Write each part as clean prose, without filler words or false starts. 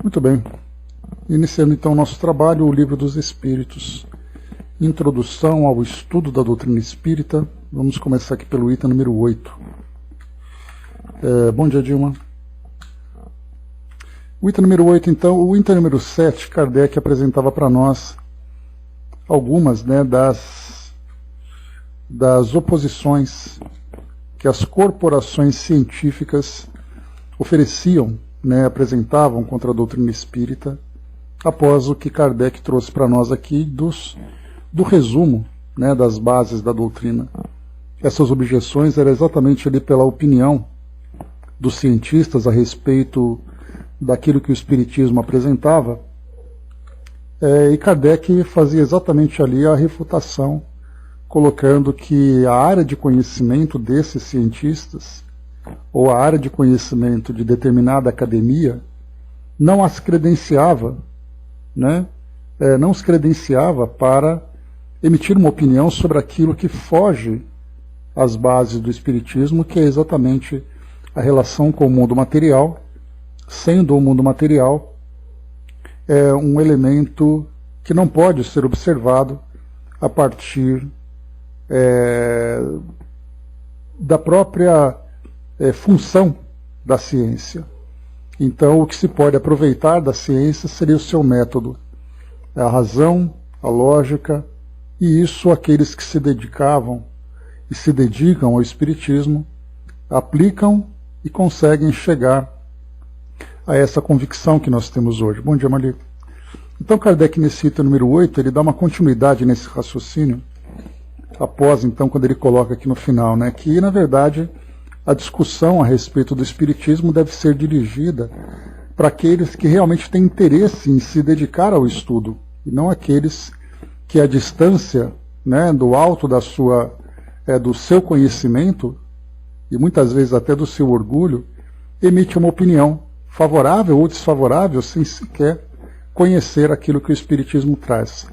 Muito bem. Iniciando então o nosso trabalho, o Livro dos Espíritos. Introdução ao estudo da doutrina espírita. Vamos começar aqui pelo item número 8. Bom dia, Dilma. O item número 8, então, o item número 7, Kardec apresentava para nós algumas das oposições que as corporações científicas ofereciam, apresentavam contra a doutrina espírita, após o que Kardec trouxe para nós aqui do resumo das bases da doutrina. Essas objeções eram exatamente ali pela opinião dos cientistas a respeito daquilo que o Espiritismo apresentava, e Kardec fazia exatamente ali a refutação, colocando que a área de conhecimento desses cientistas, ou a área de conhecimento de determinada academia, não as credenciava, não os credenciava para emitir uma opinião sobre aquilo que foge às bases do Espiritismo, que é exatamente a relação com o mundo material, sendo o mundo material um elemento que não pode ser observado a partir da própria função da ciência. Então, o que se pode aproveitar da ciência seria o seu método, a razão, a lógica, e isso aqueles que se dedicavam e se dedicam ao Espiritismo aplicam e conseguem chegar a essa convicção que nós temos hoje. Bom dia, Mali. Então, Kardec, nesse item número 8, ele dá uma continuidade nesse raciocínio, após, então, quando ele coloca aqui no final, que, na verdade, a discussão a respeito do Espiritismo deve ser dirigida para aqueles que realmente têm interesse em se dedicar ao estudo, e não aqueles que, à distância do alto do seu conhecimento, e muitas vezes até do seu orgulho, emite uma opinião favorável ou desfavorável sem sequer conhecer aquilo que o Espiritismo traz.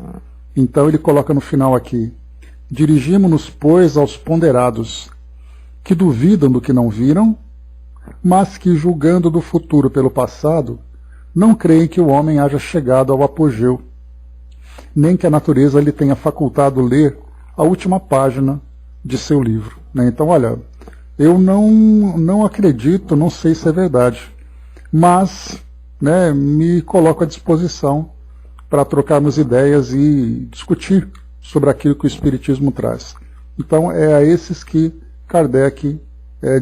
Então ele coloca no final aqui: dirigimo-nos, pois, aos ponderados, que duvidam do que não viram, mas que, julgando do futuro pelo passado, não creem que o homem haja chegado ao apogeu, nem que a natureza lhe tenha facultado ler a última página de seu livro. Então, olha, eu não acredito, não sei se é verdade, mas me coloco à disposição para trocarmos ideias e discutir sobre aquilo que o Espiritismo traz. Então, é a esses que Kardec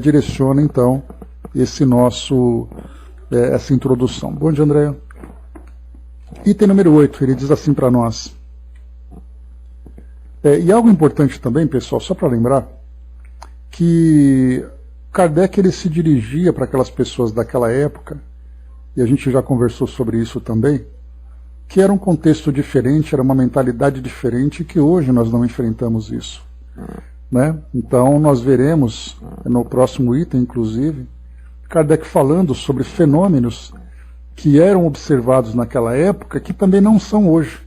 direciona, então, essa introdução. Bom dia, Andréa. Item número 8, ele diz assim para nós. E algo importante também, pessoal, só para lembrar, que Kardec ele se dirigia para aquelas pessoas daquela época, e a gente já conversou sobre isso também, que era um contexto diferente, era uma mentalidade diferente, e que hoje nós não enfrentamos isso. Então nós veremos, no próximo item inclusive, Kardec falando sobre fenômenos que eram observados naquela época, que também não são hoje.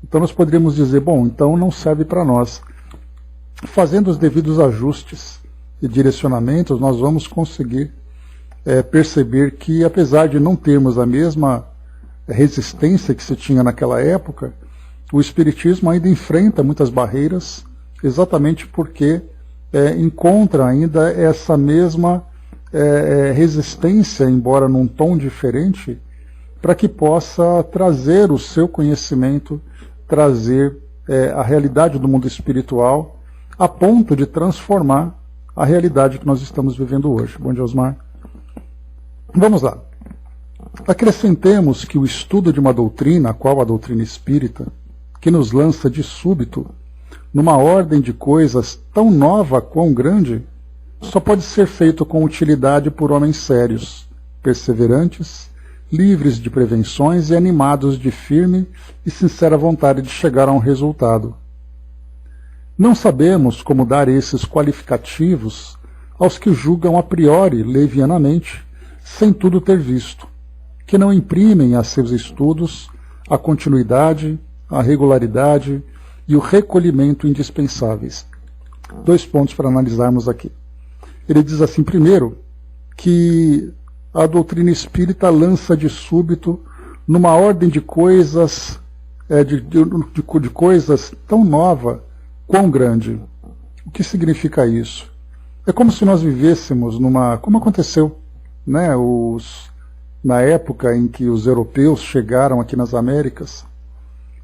Então nós poderíamos dizer, bom, então não serve para nós. Fazendo os devidos ajustes e direcionamentos, nós vamos conseguir perceber que, apesar de não termos a mesma resistência que se tinha naquela época, o Espiritismo ainda enfrenta muitas barreiras, exatamente porque encontra ainda essa mesma resistência, embora num tom diferente, para que possa trazer o seu conhecimento, trazer a realidade do mundo espiritual, a ponto de transformar a realidade que nós estamos vivendo hoje. Bom dia, Osmar. Vamos lá. Acrescentemos que o estudo de uma doutrina, a qual a doutrina espírita, que nos lança de súbito numa ordem de coisas tão nova quão grande, só pode ser feito com utilidade por homens sérios, perseverantes, livres de prevenções e animados de firme e sincera vontade de chegar a um resultado. Não sabemos como dar esses qualificativos aos que julgam a priori, levianamente, sem tudo ter visto, que não imprimem a seus estudos a continuidade, a regularidade e o recolhimento indispensáveis. 2 pontos para analisarmos aqui. Ele diz assim, primeiro, que a doutrina espírita lança de súbito numa ordem de coisas, de coisas tão nova, quão grande. O que significa isso? É como se nós vivêssemos como aconteceu, né, na época em que os europeus chegaram aqui nas Américas,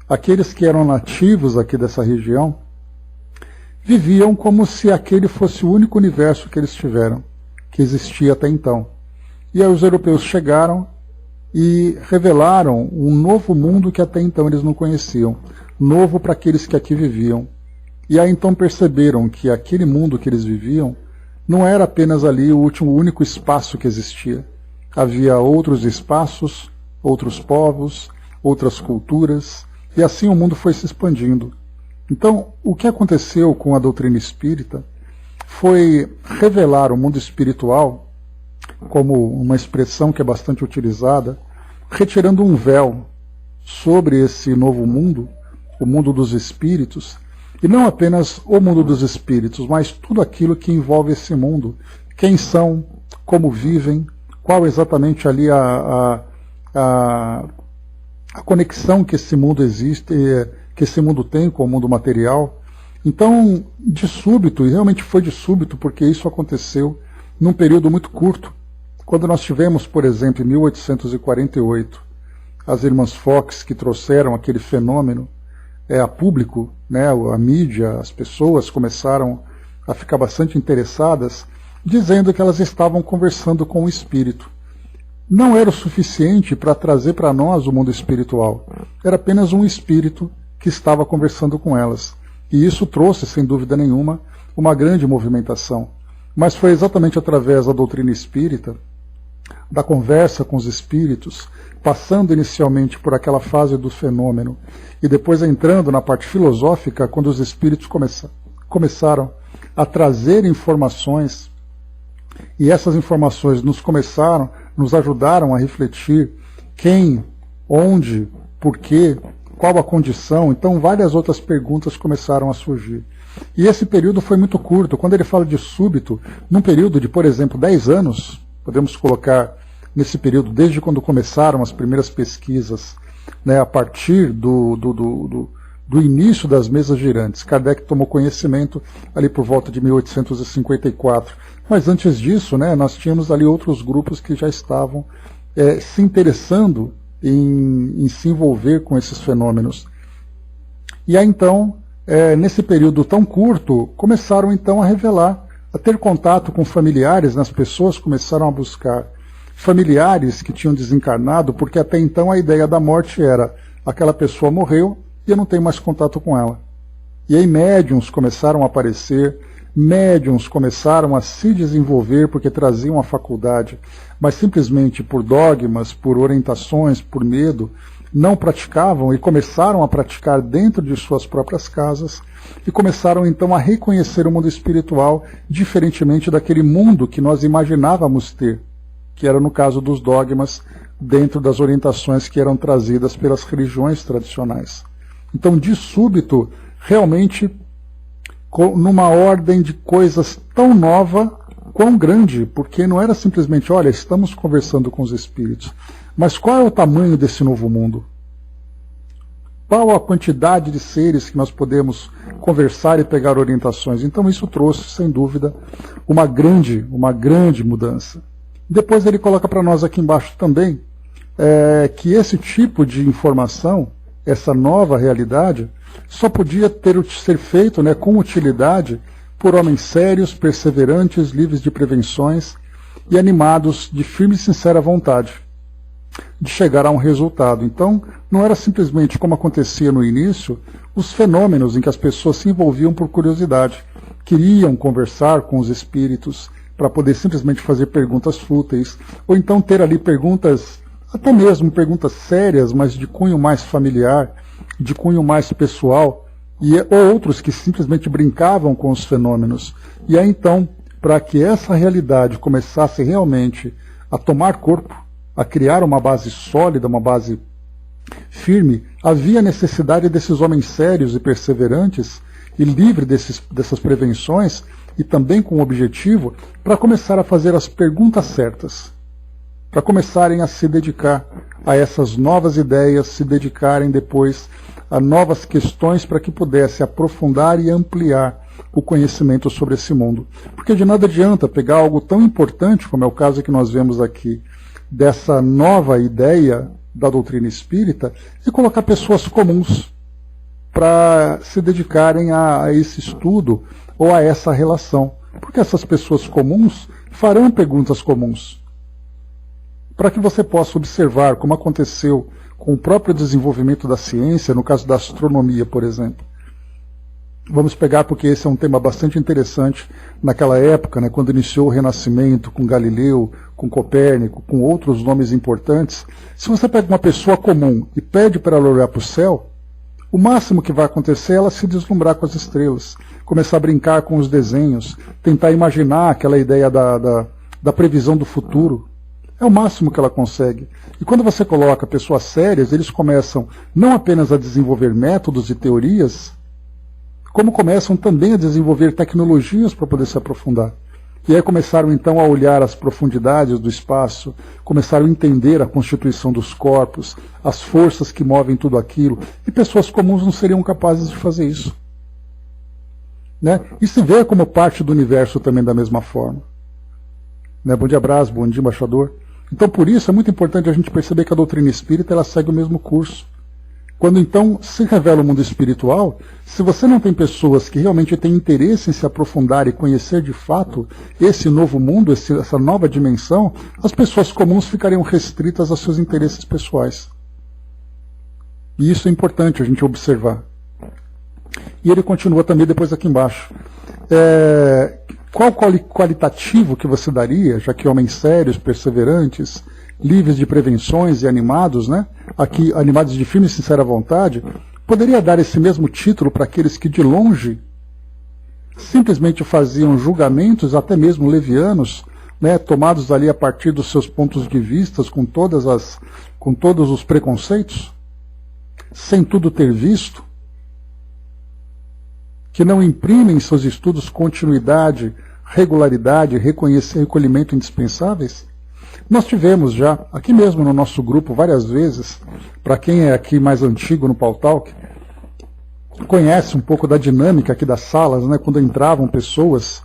aqueles que eram nativos aqui dessa região, viviam como se aquele fosse o único universo que eles tiveram, que existia até então. E aí os europeus chegaram e revelaram um novo mundo que até então eles não conheciam, novo para aqueles que aqui viviam. E aí então perceberam que aquele mundo que eles viviam não era apenas ali o único espaço que existia. Havia outros espaços, outros povos, outras culturas, e assim o mundo foi se expandindo. Então, o que aconteceu com a doutrina espírita foi revelar o mundo espiritual, como uma expressão que é bastante utilizada, retirando um véu sobre esse novo mundo, o mundo dos espíritos, e não apenas o mundo dos espíritos, mas tudo aquilo que envolve esse mundo. Quem são, como vivem, qual exatamente ali a conexão que esse mundo existe, que esse mundo tem com o mundo material. Então, de súbito, e realmente foi de súbito, porque isso aconteceu num período muito curto. Quando nós tivemos, por exemplo, em 1848, as irmãs Fox que trouxeram aquele fenômeno a público, né, a mídia, as pessoas começaram a ficar bastante interessadas, dizendo que elas estavam conversando com o espírito. Não era o suficiente para trazer para nós o mundo espiritual. Era apenas um espírito que estava conversando com elas. E isso trouxe, sem dúvida nenhuma, uma grande movimentação. Mas foi exatamente através da doutrina espírita, da conversa com os espíritos, passando inicialmente por aquela fase do fenômeno e depois entrando na parte filosófica, quando os espíritos começaram a trazer informações, e essas informações nos ajudaram a refletir quem, onde, por quê, qual a condição. Então várias outras perguntas começaram a surgir. E esse período foi muito curto. Quando ele fala de súbito, num período de, por exemplo, 10 anos, podemos colocar nesse período, desde quando começaram as primeiras pesquisas, né, a partir do início das mesas girantes. Kardec tomou conhecimento ali por volta de 1854. Mas antes disso, né, nós tínhamos ali outros grupos que já estavam se interessando em se envolver com esses fenômenos. E aí então, nesse período tão curto, começaram então a revelar, a ter contato com familiares, né, as pessoas começaram a buscar familiares que tinham desencarnado, porque até então a ideia da morte era: aquela pessoa morreu e eu não tenho mais contato com ela. E aí médiuns começaram a aparecer, médiuns começaram a se desenvolver porque traziam a faculdade, mas simplesmente por dogmas, por orientações, por medo, não praticavam e começaram a praticar dentro de suas próprias casas e começaram então a reconhecer o mundo espiritual diferentemente daquele mundo que nós imaginávamos ter, que era no caso dos dogmas, dentro das orientações que eram trazidas pelas religiões tradicionais. Então, de súbito, realmente, numa ordem de coisas tão nova, quão grande, porque não era simplesmente, olha, estamos conversando com os espíritos, mas qual é o tamanho desse novo mundo? Qual a quantidade de seres que nós podemos conversar e pegar orientações? Então isso trouxe, sem dúvida, uma grande mudança. Depois ele coloca para nós aqui embaixo também que esse tipo de informação, essa nova realidade, só podia ser feito, né, com utilidade por homens sérios, perseverantes, livres de prevenções e animados de firme e sincera vontade de chegar a um resultado. Então, não era simplesmente como acontecia no início, os fenômenos em que as pessoas se envolviam por curiosidade, queriam conversar com os espíritos para poder simplesmente fazer perguntas fúteis, ou então ter ali perguntas, até mesmo perguntas sérias, mas de cunho mais familiar, de cunho mais pessoal, ou outros que simplesmente brincavam com os fenômenos. E aí então, para que essa realidade começasse realmente a tomar corpo, a criar uma base sólida, uma base firme, havia necessidade desses homens sérios e perseverantes e livres dessas prevenções, e também com o objetivo para começar a fazer as perguntas certas. para começarem a se dedicar a essas novas ideias, se dedicarem depois a novas questões para que pudesse aprofundar e ampliar o conhecimento sobre esse mundo. Porque de nada adianta pegar algo tão importante, como é o caso que nós vemos aqui, dessa nova ideia da doutrina espírita, e colocar pessoas comuns para se dedicarem a esse estudo ou a essa relação. Porque essas pessoas comuns farão perguntas comuns. Para que você possa observar como aconteceu com o próprio desenvolvimento da ciência, no caso da astronomia, por exemplo. Vamos pegar, porque esse é um tema bastante interessante naquela época, né, quando iniciou o Renascimento, com Galileu, com Copérnico, com outros nomes importantes. Se você pega uma pessoa comum e pede para ela olhar para o céu, o máximo que vai acontecer é ela se deslumbrar com as estrelas, começar a brincar com os desenhos, tentar imaginar aquela ideia da previsão do futuro. É o máximo que ela consegue. E quando você coloca pessoas sérias, eles começam não apenas a desenvolver métodos e teorias, como começam também a desenvolver tecnologias para poder se aprofundar. E aí começaram então a olhar as profundidades do espaço, começaram a entender a constituição dos corpos, as forças que movem tudo aquilo, e pessoas comuns não seriam capazes de fazer isso. Né? E se vê como parte do universo também da mesma forma. Né? Bom dia, Brás, bom dia, embaixador. Então, por isso, é muito importante a gente perceber que a doutrina espírita ela segue o mesmo curso. Quando, então, se revela o mundo espiritual, se você não tem pessoas que realmente têm interesse em se aprofundar e conhecer de fato esse novo mundo, essa nova dimensão, as pessoas comuns ficariam restritas aos seus interesses pessoais. E isso é importante a gente observar. E ele continua também depois aqui embaixo. Qual qualitativo que você daria, já que homens sérios, perseverantes, livres de prevenções e animados, né? Aqui animados de firme e sincera vontade, poderia dar esse mesmo título para aqueles que de longe simplesmente faziam julgamentos, até mesmo levianos, né? Tomados ali a partir dos seus pontos de vista, com todos os preconceitos, sem tudo ter visto, que não imprimem em seus estudos continuidade, regularidade, recolhimento indispensáveis? Nós tivemos já, aqui mesmo no nosso grupo, várias vezes, para quem é aqui mais antigo no Pautalk, conhece um pouco da dinâmica aqui das salas, né, quando entravam pessoas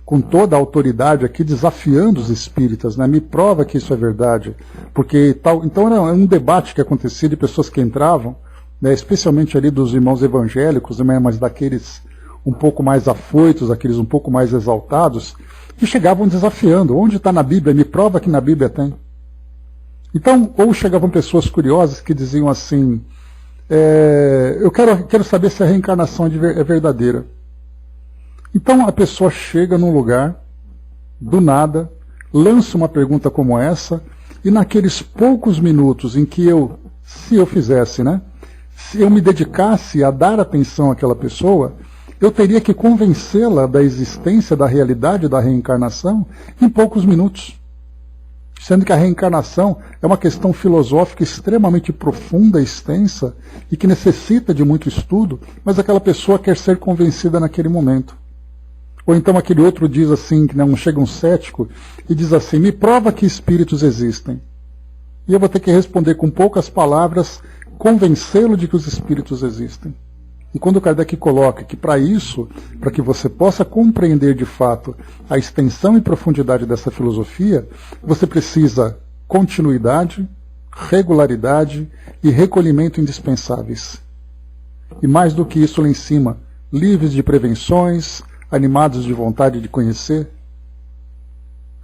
com toda a autoridade aqui desafiando os espíritas, né, me prova que isso é verdade, porque tal, então era um debate que acontecia de pessoas que entravam, né, especialmente ali dos irmãos evangélicos, né, mas daqueles um pouco mais afoitos, aqueles um pouco mais exaltados, que chegavam desafiando. Onde está na Bíblia? Me prova que na Bíblia tem. Então, ou chegavam pessoas curiosas que diziam assim, eu quero saber se a reencarnação é verdadeira. Então a pessoa chega num lugar, do nada, lança uma pergunta como essa, e naqueles poucos minutos em que se eu fizesse, né, se eu me dedicasse a dar atenção àquela pessoa, eu teria que convencê-la da existência, da realidade da reencarnação em poucos minutos. Sendo que a reencarnação é uma questão filosófica extremamente profunda, extensa, e que necessita de muito estudo, mas aquela pessoa quer ser convencida naquele momento. Ou então aquele outro diz assim, que não chega um cético, e diz assim, me prova que espíritos existem. E eu vou ter que responder com poucas palavras, convencê-lo de que os espíritos existem. E quando Kardec coloca que para isso, para que você possa compreender de fato a extensão e profundidade dessa filosofia, você precisa continuidade, regularidade e recolhimento indispensáveis. E mais do que isso lá em cima, livres de prevenções, animados de vontade de conhecer.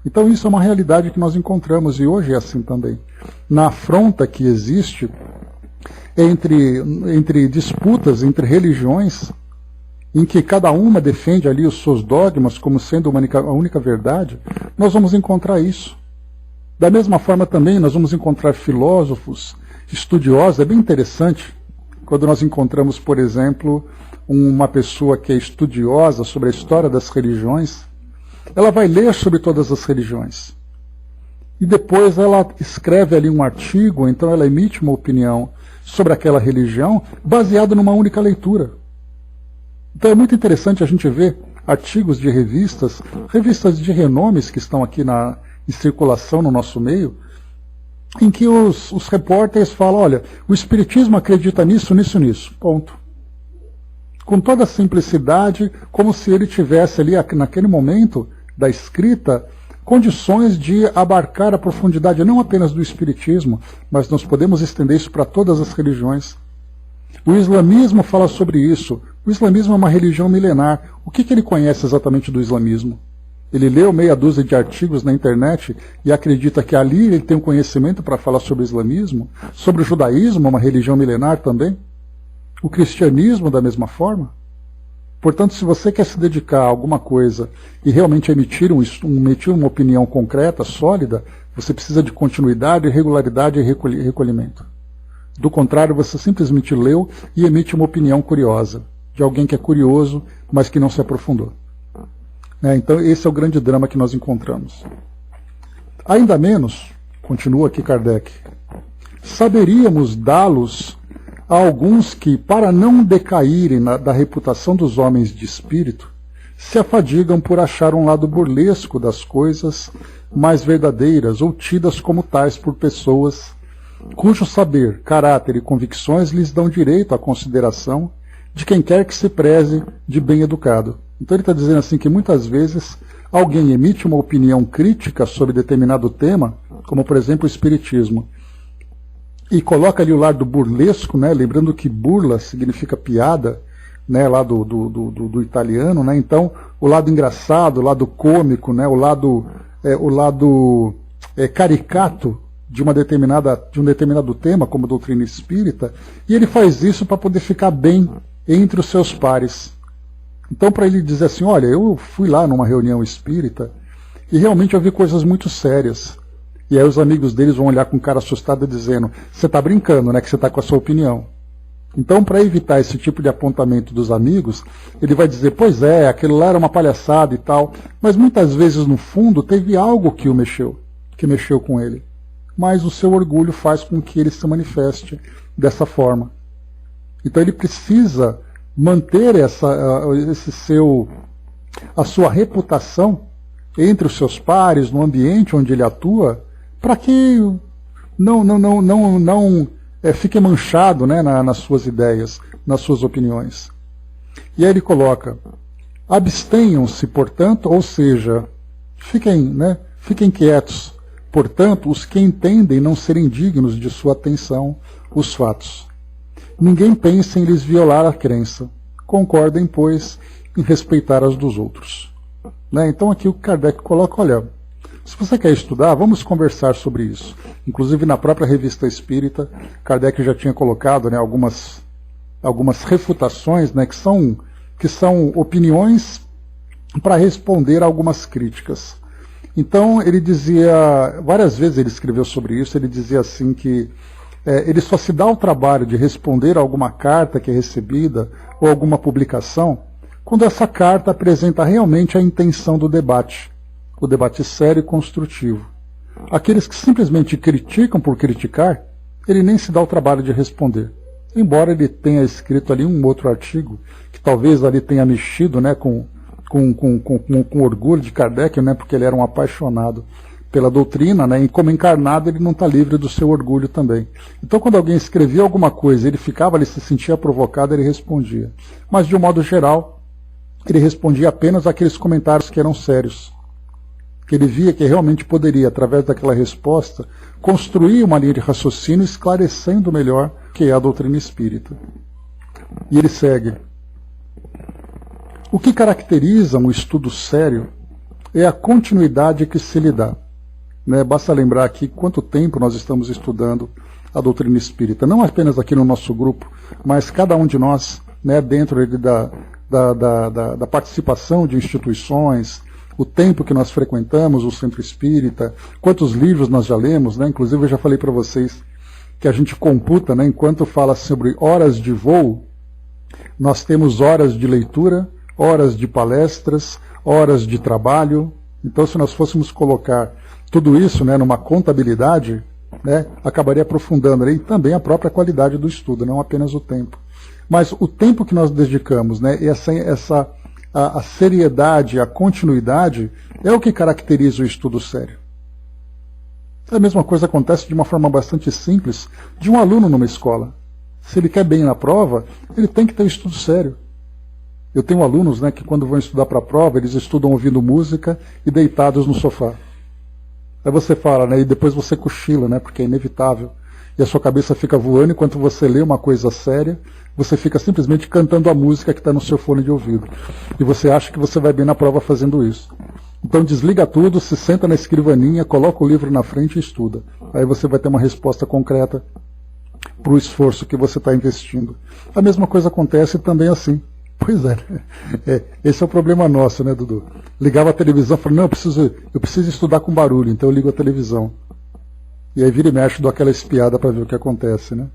Então isso é uma realidade que nós encontramos e hoje é assim também. Na afronta que existe entre disputas, entre religiões, em que cada uma defende ali os seus dogmas como sendo a única verdade, nós vamos encontrar isso. Da mesma forma também nós vamos encontrar filósofos, estudiosos, é bem interessante, quando nós encontramos, por exemplo, uma pessoa que é estudiosa sobre a história das religiões, ela vai ler sobre todas as religiões. E depois ela escreve ali um artigo, então ela emite uma opinião sobre aquela religião, baseado numa única leitura. Então é muito interessante a gente ver artigos de revistas de renomes que estão aqui em circulação no nosso meio, em que os repórteres falam, olha, o Espiritismo acredita nisso, nisso, nisso, ponto. Com toda a simplicidade, como se ele tivesse ali, naquele momento da escrita, condições de abarcar a profundidade não apenas do Espiritismo, mas nós podemos estender isso para todas as religiões. O islamismo fala sobre isso. O islamismo é uma religião milenar. O que ele conhece exatamente do islamismo? Ele leu meia dúzia de artigos na internet e acredita que ali ele tem um conhecimento para falar sobre o islamismo? Sobre o judaísmo, uma religião milenar também? O cristianismo da mesma forma? Portanto, se você quer se dedicar a alguma coisa e realmente emitir uma opinião concreta, sólida, você precisa de continuidade, regularidade e recolhimento. Do contrário, você simplesmente leu e emite uma opinião curiosa, de alguém que é curioso, mas que não se aprofundou. Então, esse é o grande drama que nós encontramos. Ainda menos, continua aqui Kardec, saberíamos dá-los a alguns que, para não decaírem da reputação dos homens de espírito, se afadigam por achar um lado burlesco das coisas mais verdadeiras ou tidas como tais por pessoas cujo saber, caráter e convicções lhes dão direito à consideração de quem quer que se preze de bem educado. Então ele está dizendo assim que muitas vezes alguém emite uma opinião crítica sobre determinado tema, como por exemplo o Espiritismo, e coloca ali o lado burlesco, né, lembrando que burla significa piada, né, lá do italiano, né, então o lado engraçado, o lado cômico, né, o lado caricato de um determinado tema, como a doutrina espírita, e ele faz isso para poder ficar bem entre os seus pares. Então, para ele dizer assim, olha, eu fui lá numa reunião espírita e realmente eu vi coisas muito sérias. E aí os amigos deles vão olhar com cara assustado dizendo, você está brincando, né, que você está com a sua opinião. Então, para evitar esse tipo de apontamento dos amigos, ele vai dizer, pois é, aquilo lá era uma palhaçada e tal, mas muitas vezes no fundo teve algo que mexeu com ele. Mas o seu orgulho faz com que ele se manifeste dessa forma. Então ele precisa manter a sua reputação entre os seus pares, no ambiente onde ele atua, para que não fique manchado, né, nas suas ideias, nas suas opiniões. E aí ele coloca, abstenham-se, portanto, ou seja, fiquem quietos, portanto, os que entendem não serem dignos de sua atenção os fatos. Ninguém pense em lhes violar a crença. Concordem, pois, em respeitar as dos outros. Então aqui o Kardec coloca, olha, se você quer estudar, vamos conversar sobre isso. Inclusive na própria Revista Espírita, Kardec já tinha colocado, né, algumas refutações, né, que são opiniões para responder a algumas críticas. Então ele dizia, várias vezes ele escreveu sobre isso, ele dizia assim que ele só se dá o trabalho de responder a alguma carta que é recebida ou alguma publicação quando essa carta apresenta realmente a intenção do debate, o debate sério e construtivo. Aqueles que simplesmente criticam por criticar, ele nem se dá o trabalho de responder. Embora ele tenha escrito ali um outro artigo, que talvez ali tenha mexido, né, com orgulho de Kardec, né, porque ele era um apaixonado pela doutrina, né, e como encarnado ele não está livre do seu orgulho também. Então quando alguém escrevia alguma coisa, ele ficava ali, se sentia provocado, ele respondia. Mas de um modo geral, ele respondia apenas àqueles comentários que eram sérios. Que ele via que realmente poderia, através daquela resposta, construir uma linha de raciocínio esclarecendo melhor o que é a doutrina espírita. E ele segue. O que caracteriza um estudo sério é a continuidade que se lhe dá. Basta lembrar aqui quanto tempo nós estamos estudando a doutrina espírita, não apenas aqui no nosso grupo, mas cada um de nós, né, dentro da participação de instituições, o tempo que nós frequentamos o centro espírita, quantos livros nós já lemos, né? Inclusive eu já falei para vocês que a gente computa, né, enquanto fala sobre horas de voo, nós temos horas de leitura, horas de palestras, horas de trabalho. Então se nós fôssemos colocar tudo isso, né, numa contabilidade, né, acabaria aprofundando aí também a própria qualidade do estudo, não apenas o tempo. Mas o tempo que nós dedicamos, né, a seriedade, a continuidade, é o que caracteriza o estudo sério. A mesma coisa acontece de uma forma bastante simples de um aluno numa escola. Se ele quer bem na prova, ele tem que ter um estudo sério. Eu tenho alunos, né, que quando vão estudar para a prova, eles estudam ouvindo música e deitados no sofá. Aí você fala, né, e depois você cochila, né, porque é inevitável. E a sua cabeça fica voando enquanto você lê uma coisa séria, você fica simplesmente cantando a música que está no seu fone de ouvido. E você acha que você vai bem na prova fazendo isso. Então desliga tudo, se senta na escrivaninha, coloca o livro na frente e estuda. Aí você vai ter uma resposta concreta para o esforço que você está investindo. A mesma coisa acontece também assim. Pois é, esse é o problema nosso, né, Dudu? Ligava a televisão e falava, não, eu preciso estudar com barulho, então eu ligo a televisão. E aí vira e mexe, dou aquela espiada para ver o que acontece, né?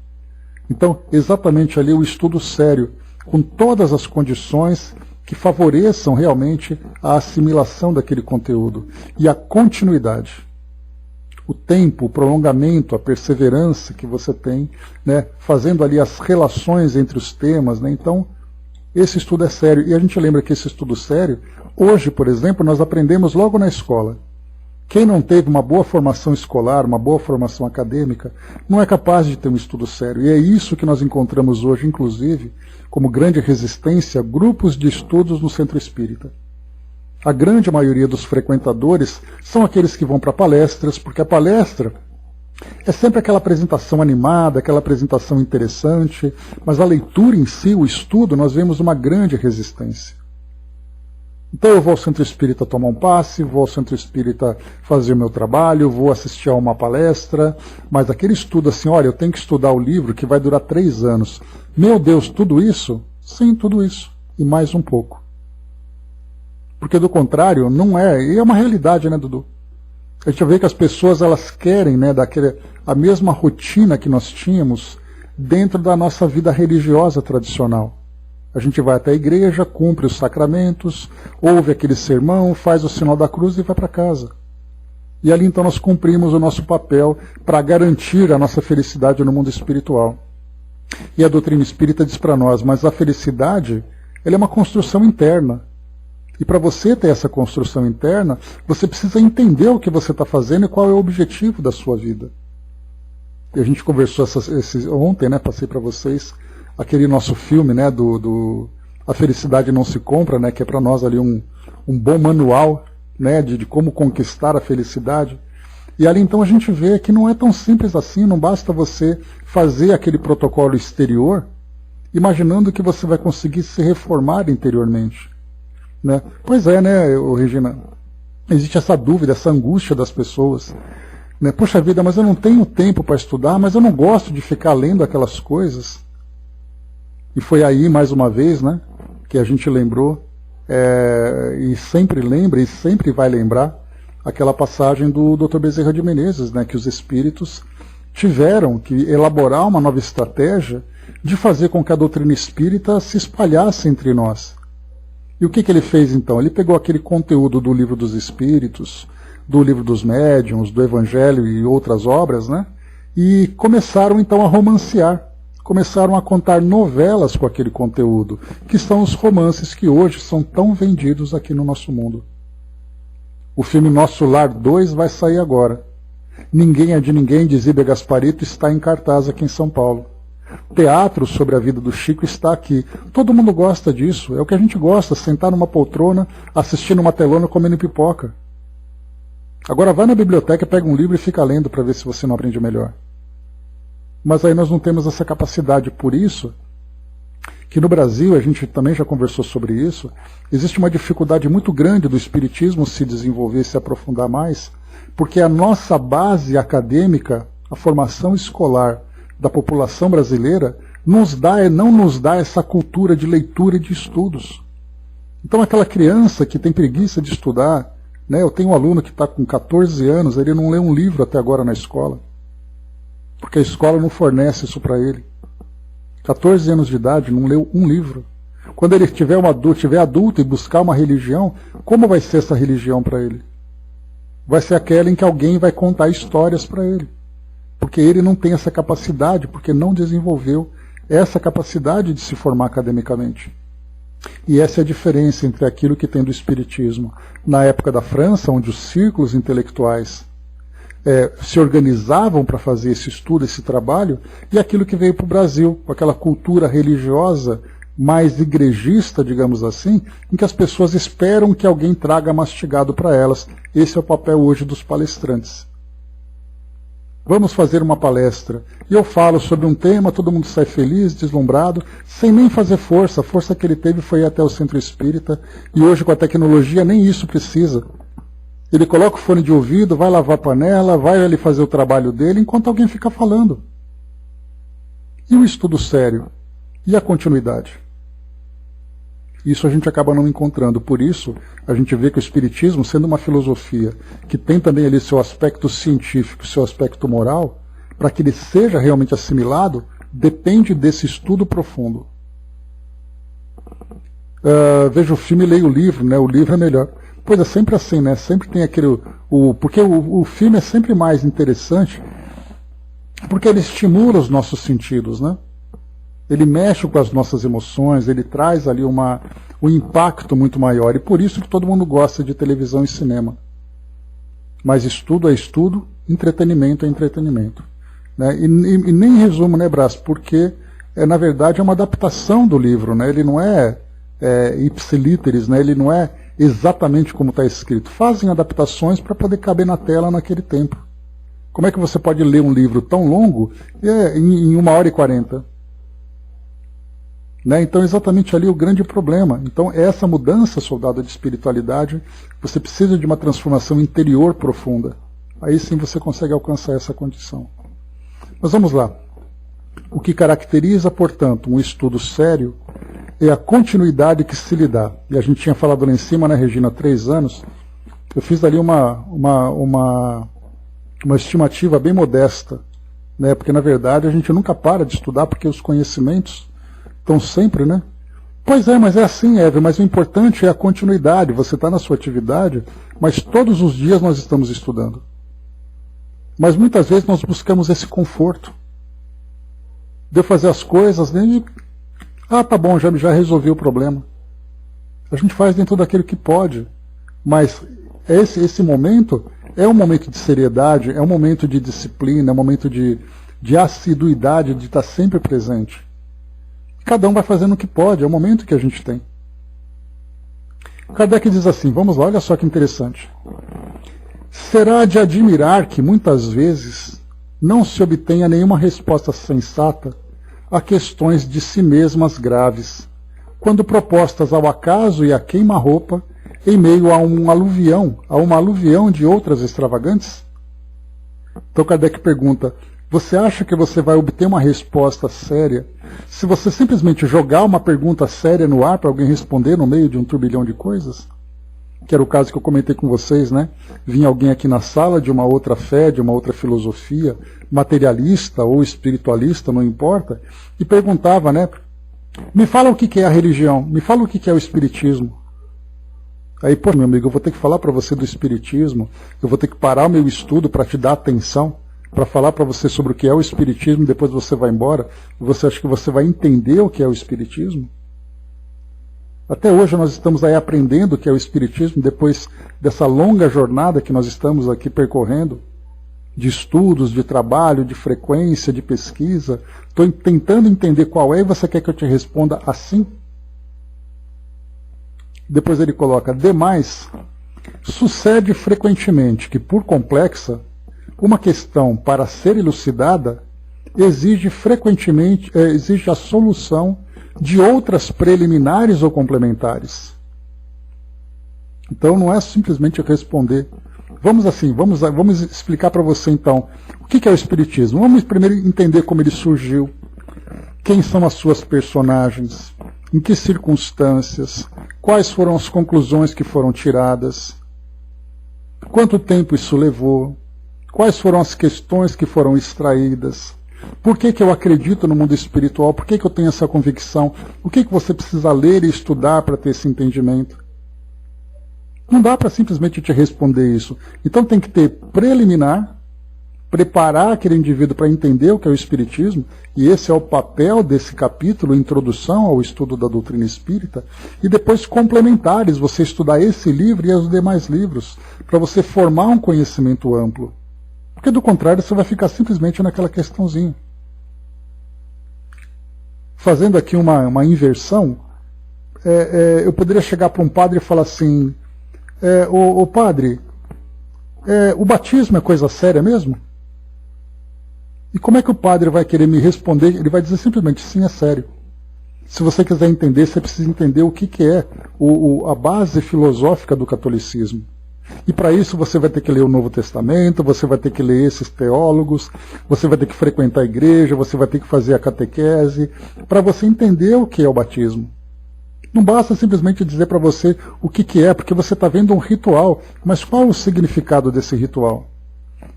Então, exatamente ali o estudo sério, com todas as condições que favoreçam realmente a assimilação daquele conteúdo e a continuidade. O tempo, o prolongamento, a perseverança que você tem, né, fazendo ali as relações entre os temas, né? Então, esse estudo é sério. E a gente lembra que esse estudo sério, hoje, por exemplo, nós aprendemos logo na escola. Quem não teve uma boa formação escolar, uma boa formação acadêmica, não é capaz de ter um estudo sério. E é isso que nós encontramos hoje, inclusive, como grande resistência, grupos de estudos no centro espírita. A grande maioria dos frequentadores são aqueles que vão para palestras, porque a palestra é sempre aquela apresentação animada, aquela apresentação interessante, mas a leitura em si, o estudo, nós vemos uma grande resistência. Então eu vou ao centro espírita tomar um passe, vou ao centro espírita fazer o meu trabalho, vou assistir a uma palestra, mas aquele estudo assim, olha, eu tenho que estudar o livro que vai durar 3 anos. Meu Deus, tudo isso? Sim, tudo isso. E mais um pouco. Porque do contrário, não é, e é uma realidade, né, Dudu? A gente vê que as pessoas, elas querem, né, a mesma rotina que nós tínhamos dentro da nossa vida religiosa tradicional. A gente vai até a igreja, cumpre os sacramentos, ouve aquele sermão, faz o sinal da cruz e vai para casa. E ali então nós cumprimos o nosso papel para garantir a nossa felicidade no mundo espiritual. E a doutrina espírita diz para nós, mas a felicidade, ela é uma construção interna. E para você ter essa construção interna, você precisa entender o que você está fazendo e qual é o objetivo da sua vida. E a gente conversou ontem, né, passei para vocês aquele nosso filme, né, A Felicidade Não Se Compra, né, que é para nós ali um bom manual, né, de como conquistar a felicidade. E ali então a gente vê que não é tão simples assim, não basta você fazer aquele protocolo exterior, imaginando que você vai conseguir se reformar interiormente. Né? Pois é, né, Regina? Existe essa dúvida, essa angústia das pessoas. Né? Poxa vida, mas eu não tenho tempo para estudar, mas eu não gosto de ficar lendo aquelas coisas. E foi aí, mais uma vez, né, que a gente lembrou, e sempre lembra, e sempre vai lembrar, aquela passagem do Dr. Bezerra de Menezes, né, que os espíritos tiveram que elaborar uma nova estratégia de fazer com que a doutrina espírita se espalhasse entre nós. E o que ele fez então? Ele pegou aquele conteúdo do Livro dos Espíritos, do Livro dos Médiuns, do Evangelho e outras obras, né? E começaram então a romancear, começaram a contar novelas com aquele conteúdo, que são os romances que hoje são tão vendidos aqui no nosso mundo. O filme Nosso Lar 2 vai sair agora. Ninguém é de Ninguém, de Zíbia Gasparito, está em cartaz aqui em São Paulo. Teatro sobre a vida do Chico está aqui. Todo mundo gosta disso, é o que a gente gosta, sentar numa poltrona, assistindo uma telona, comendo pipoca. Agora vai na biblioteca, pega um livro e fica lendo para ver se você não aprende melhor. Mas aí nós não temos essa capacidade, por isso que no Brasil, a gente também já conversou sobre isso, existe uma dificuldade muito grande do espiritismo se desenvolver, se aprofundar mais, porque a nossa base acadêmica, a formação escolar da população brasileira, não nos dá essa cultura de leitura e de estudos. Então aquela criança que tem preguiça de estudar, né, eu tenho um aluno que está com 14 anos, ele não lê um livro até agora na escola, porque a escola não fornece isso para ele. 14 anos de idade, não leu um livro. Quando ele tiver adulto e buscar uma religião, como vai ser essa religião para ele? Vai ser aquela em que alguém vai contar histórias para ele. Porque ele não tem essa capacidade, porque não desenvolveu essa capacidade de se formar academicamente. E essa é a diferença entre aquilo que tem do espiritismo na época da França, onde os círculos intelectuais se organizavam para fazer esse estudo, esse trabalho, e aquilo que veio para o Brasil, com aquela cultura religiosa mais igrejista, digamos assim, em que as pessoas esperam que alguém traga mastigado para elas. Esse é o papel hoje dos palestrantes. Vamos fazer uma palestra, e eu falo sobre um tema, todo mundo sai feliz, deslumbrado, sem nem fazer força. A força que ele teve foi ir até o centro espírita, e hoje com a tecnologia nem isso precisa. Ele coloca o fone de ouvido, vai lavar a panela, vai ali fazer o trabalho dele, enquanto alguém fica falando. E o estudo sério? E a continuidade? Isso a gente acaba não encontrando. Por isso, a gente vê que o Espiritismo, sendo uma filosofia que tem também ali seu aspecto científico, seu aspecto moral, para que ele seja realmente assimilado, depende desse estudo profundo. Veja o filme e leia o livro, né? O livro é melhor. Pois é sempre assim, né? Sempre tem aquele... porque o filme é sempre mais interessante, porque ele estimula os nossos sentidos, né? Ele mexe com as nossas emoções, ele traz ali um impacto muito maior. E por isso que todo mundo gosta de televisão e cinema. Mas estudo é estudo, entretenimento é entretenimento. Né? E nem resumo, né, Brás? Porque, na verdade, é uma adaptação do livro. Né? Ele não é ipsiliteris, né? Ele não é exatamente como está escrito. Fazem adaptações para poder caber na tela naquele tempo. Como é que você pode ler um livro tão longo em 1h40? Né? Então, exatamente ali o grande problema. Então, essa mudança, soldado de espiritualidade, você precisa de uma transformação interior profunda. Aí sim você consegue alcançar essa condição. Mas vamos lá. O que caracteriza, portanto, um estudo sério é a continuidade que se lhe dá. E a gente tinha falado lá em cima, né, Regina, há 3 anos. Eu fiz ali uma estimativa bem modesta, né? Porque, na verdade, a gente nunca para de estudar, porque os conhecimentos estão sempre, né? Pois é, mas é assim, Eve, mas o importante é a continuidade. Você está na sua atividade, mas todos os dias nós estamos estudando. Mas muitas vezes nós buscamos esse conforto de eu fazer as coisas, né? Tá bom, já resolvi o problema. A gente faz dentro daquilo que pode, mas esse momento é um momento de seriedade, é um momento de disciplina, é um momento de assiduidade, de estar sempre presente. Cada um vai fazendo o que pode, é o momento que a gente tem. Kardec diz assim, vamos lá, olha só que interessante. Será de admirar que muitas vezes não se obtenha nenhuma resposta sensata a questões de si mesmas graves, quando propostas ao acaso e a queima-roupa, em meio a uma aluvião de outras extravagantes? Então Kardec pergunta, você acha que você vai obter uma resposta séria se você simplesmente jogar uma pergunta séria no ar para alguém responder no meio de um turbilhão de coisas? Que era o caso que eu comentei com vocês, né? Vinha alguém aqui na sala de uma outra fé, de uma outra filosofia, materialista ou espiritualista, não importa, e perguntava, né? Me fala o que é a religião, me fala o que é o espiritismo. Aí, pô, meu amigo, eu vou ter que falar para você do espiritismo, eu vou ter que parar o meu estudo para te dar atenção, para falar para você sobre o que é o espiritismo, depois você vai embora, e você acha que você vai entender o que é o espiritismo? Até hoje nós estamos aí aprendendo o que é o espiritismo, depois dessa longa jornada que nós estamos aqui percorrendo, de estudos, de trabalho, de frequência, de pesquisa. Estou tentando entender qual é e você quer que eu te responda assim? Depois ele coloca, demais, sucede frequentemente que, por complexa, uma questão, para ser elucidada, exige a solução de outras preliminares ou complementares. Então não é simplesmente responder. Vamos explicar para você então o que é o espiritismo. Vamos primeiro entender como ele surgiu, quem são as suas personagens, em que circunstâncias, quais foram as conclusões que foram tiradas, quanto tempo isso levou, quais foram as questões que foram extraídas, por que eu acredito no mundo espiritual, por que eu tenho essa convicção, o que você precisa ler e estudar para ter esse entendimento. Não dá para simplesmente te responder isso. Então tem que ter preliminar, preparar aquele indivíduo para entender o que é o espiritismo, e esse é o papel desse capítulo, introdução ao estudo da doutrina espírita, e depois complementares, você estudar esse livro e os demais livros, para você formar um conhecimento amplo. Porque do contrário você vai ficar simplesmente naquela questãozinha. Fazendo aqui uma inversão, eu poderia chegar para um padre e falar assim, ô padre, o batismo é coisa séria mesmo? E como é que o padre vai querer me responder? Ele vai dizer simplesmente, sim, é sério. Se você quiser entender, você precisa entender o que é a base filosófica do catolicismo. E para isso você vai ter que ler o Novo Testamento, você vai ter que ler esses teólogos, você vai ter que frequentar a igreja, você vai ter que fazer a catequese, para você entender o que é o batismo. Não basta simplesmente dizer para você o que é, porque você está vendo um ritual, mas qual o significado desse ritual?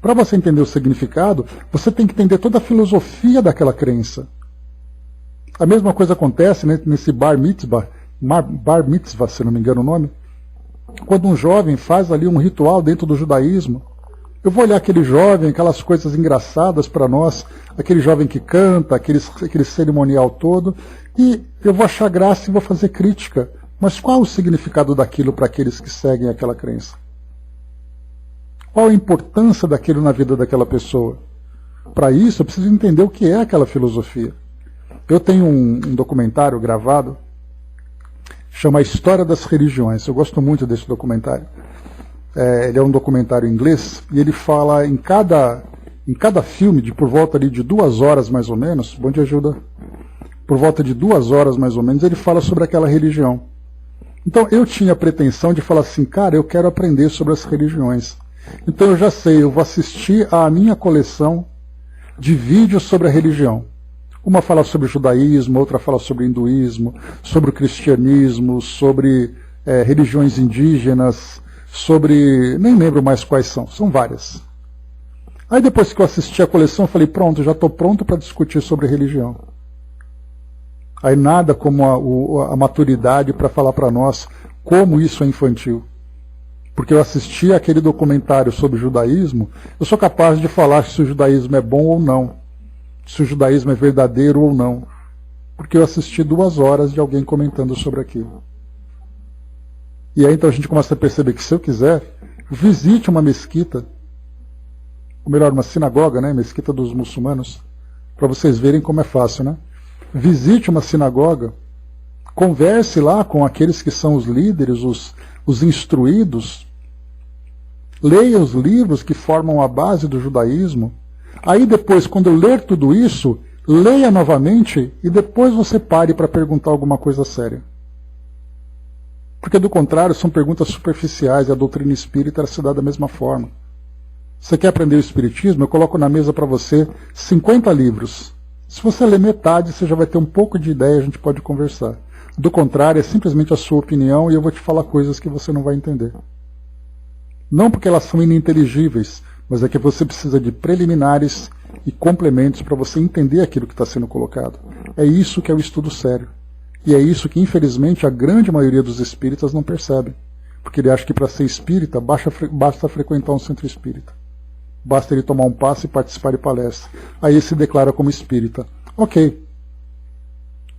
Para você entender o significado, você tem que entender toda a filosofia daquela crença. A mesma coisa acontece, né, nesse bar mitzvah, se não me engano o nome, quando um jovem faz ali um ritual dentro do judaísmo. Eu vou olhar aquele jovem, aquelas coisas engraçadas para nós, aquele jovem que canta, aquele cerimonial todo, e eu vou achar graça e vou fazer crítica. Mas qual o significado daquilo para aqueles que seguem aquela crença? Qual a importância daquilo na vida daquela pessoa? Para isso eu preciso entender o que é aquela filosofia. Eu tenho um documentário gravado, chama A História das Religiões. Eu gosto muito desse documentário. Ele é um documentário em inglês e ele fala em cada filme, por volta ali de 2 horas mais ou menos, bom dia, ajuda, por volta de 2 horas mais ou menos, ele fala sobre aquela religião. Então eu tinha a pretensão de falar assim, cara, eu quero aprender sobre as religiões. Então eu já sei, eu vou assistir à minha coleção de vídeos sobre a religião. Uma fala sobre o judaísmo, outra fala sobre o hinduísmo, sobre o cristianismo, sobre religiões indígenas, sobre... nem lembro mais quais são várias. Aí depois que eu assisti a coleção, eu falei, pronto, já estou pronto para discutir sobre religião. Aí nada como a maturidade para falar para nós como isso é infantil. Porque eu assisti aquele documentário sobre o judaísmo, eu sou capaz de falar se o judaísmo é bom ou não. Se o judaísmo é verdadeiro ou não. Porque eu assisti 2 horas de alguém comentando sobre aquilo. E aí então a gente começa a perceber que se eu quiser, visite uma mesquita, ou melhor, uma sinagoga, né, mesquita dos muçulmanos, para vocês verem como é fácil, né? Visite uma sinagoga, converse lá com aqueles que são os líderes, os instruídos, leia os livros que formam a base do judaísmo. Aí depois, quando eu ler tudo isso, leia novamente e depois você pare para perguntar alguma coisa séria. Porque do contrário, são perguntas superficiais e a doutrina espírita se dá da mesma forma. Você quer aprender o espiritismo? Eu coloco na mesa para você 50 livros. Se você ler metade, você já vai ter um pouco de ideia, a gente pode conversar. Do contrário, é simplesmente a sua opinião e eu vou te falar coisas que você não vai entender. Não porque elas são ininteligíveis, mas é que você precisa de preliminares e complementos para você entender aquilo que está sendo colocado. É isso que é o estudo sério. E é isso que, infelizmente, a grande maioria dos espíritas não percebe. Porque ele acha que para ser espírita, basta frequentar um centro espírita. Basta ele tomar um passe e participar de palestra. Aí ele se declara como espírita. Ok.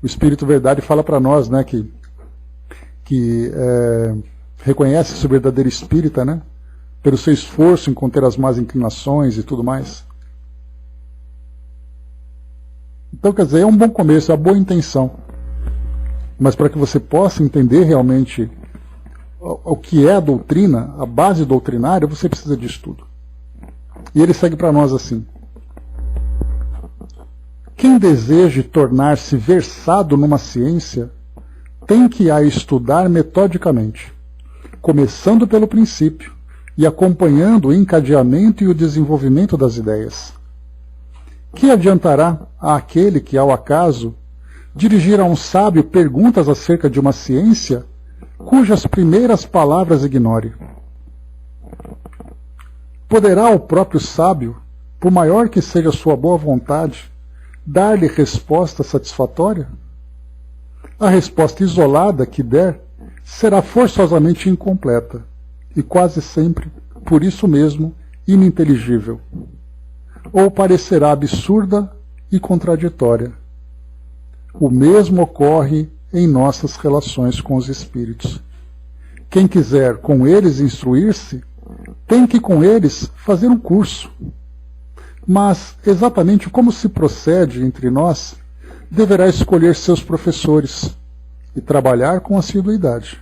O Espírito Verdade fala para nós, né, que reconhece-se o verdadeiro espírita, né, pelo seu esforço em conter as más inclinações e tudo mais. Então, quer dizer, é um bom começo, é uma boa intenção. Mas para que você possa entender realmente o que é a doutrina, a base doutrinária, você precisa de estudo. E ele segue para nós assim. Quem deseje tornar-se versado numa ciência, tem que a estudar metodicamente, começando pelo princípio e acompanhando o encadeamento e o desenvolvimento das ideias. Que adiantará àquele que, ao acaso, dirigir a um sábio perguntas acerca de uma ciência cujas primeiras palavras ignore? Poderá o próprio sábio, por maior que seja sua boa vontade, dar-lhe resposta satisfatória? A resposta isolada que der será forçosamente incompleta e quase sempre, por isso mesmo, ininteligível. Ou parecerá absurda e contraditória. O mesmo ocorre em nossas relações com os espíritos. Quem quiser com eles instruir-se, tem que com eles fazer um curso, Mas, exatamente como se procede entre nós, deverá escolher seus professores e trabalhar com assiduidade.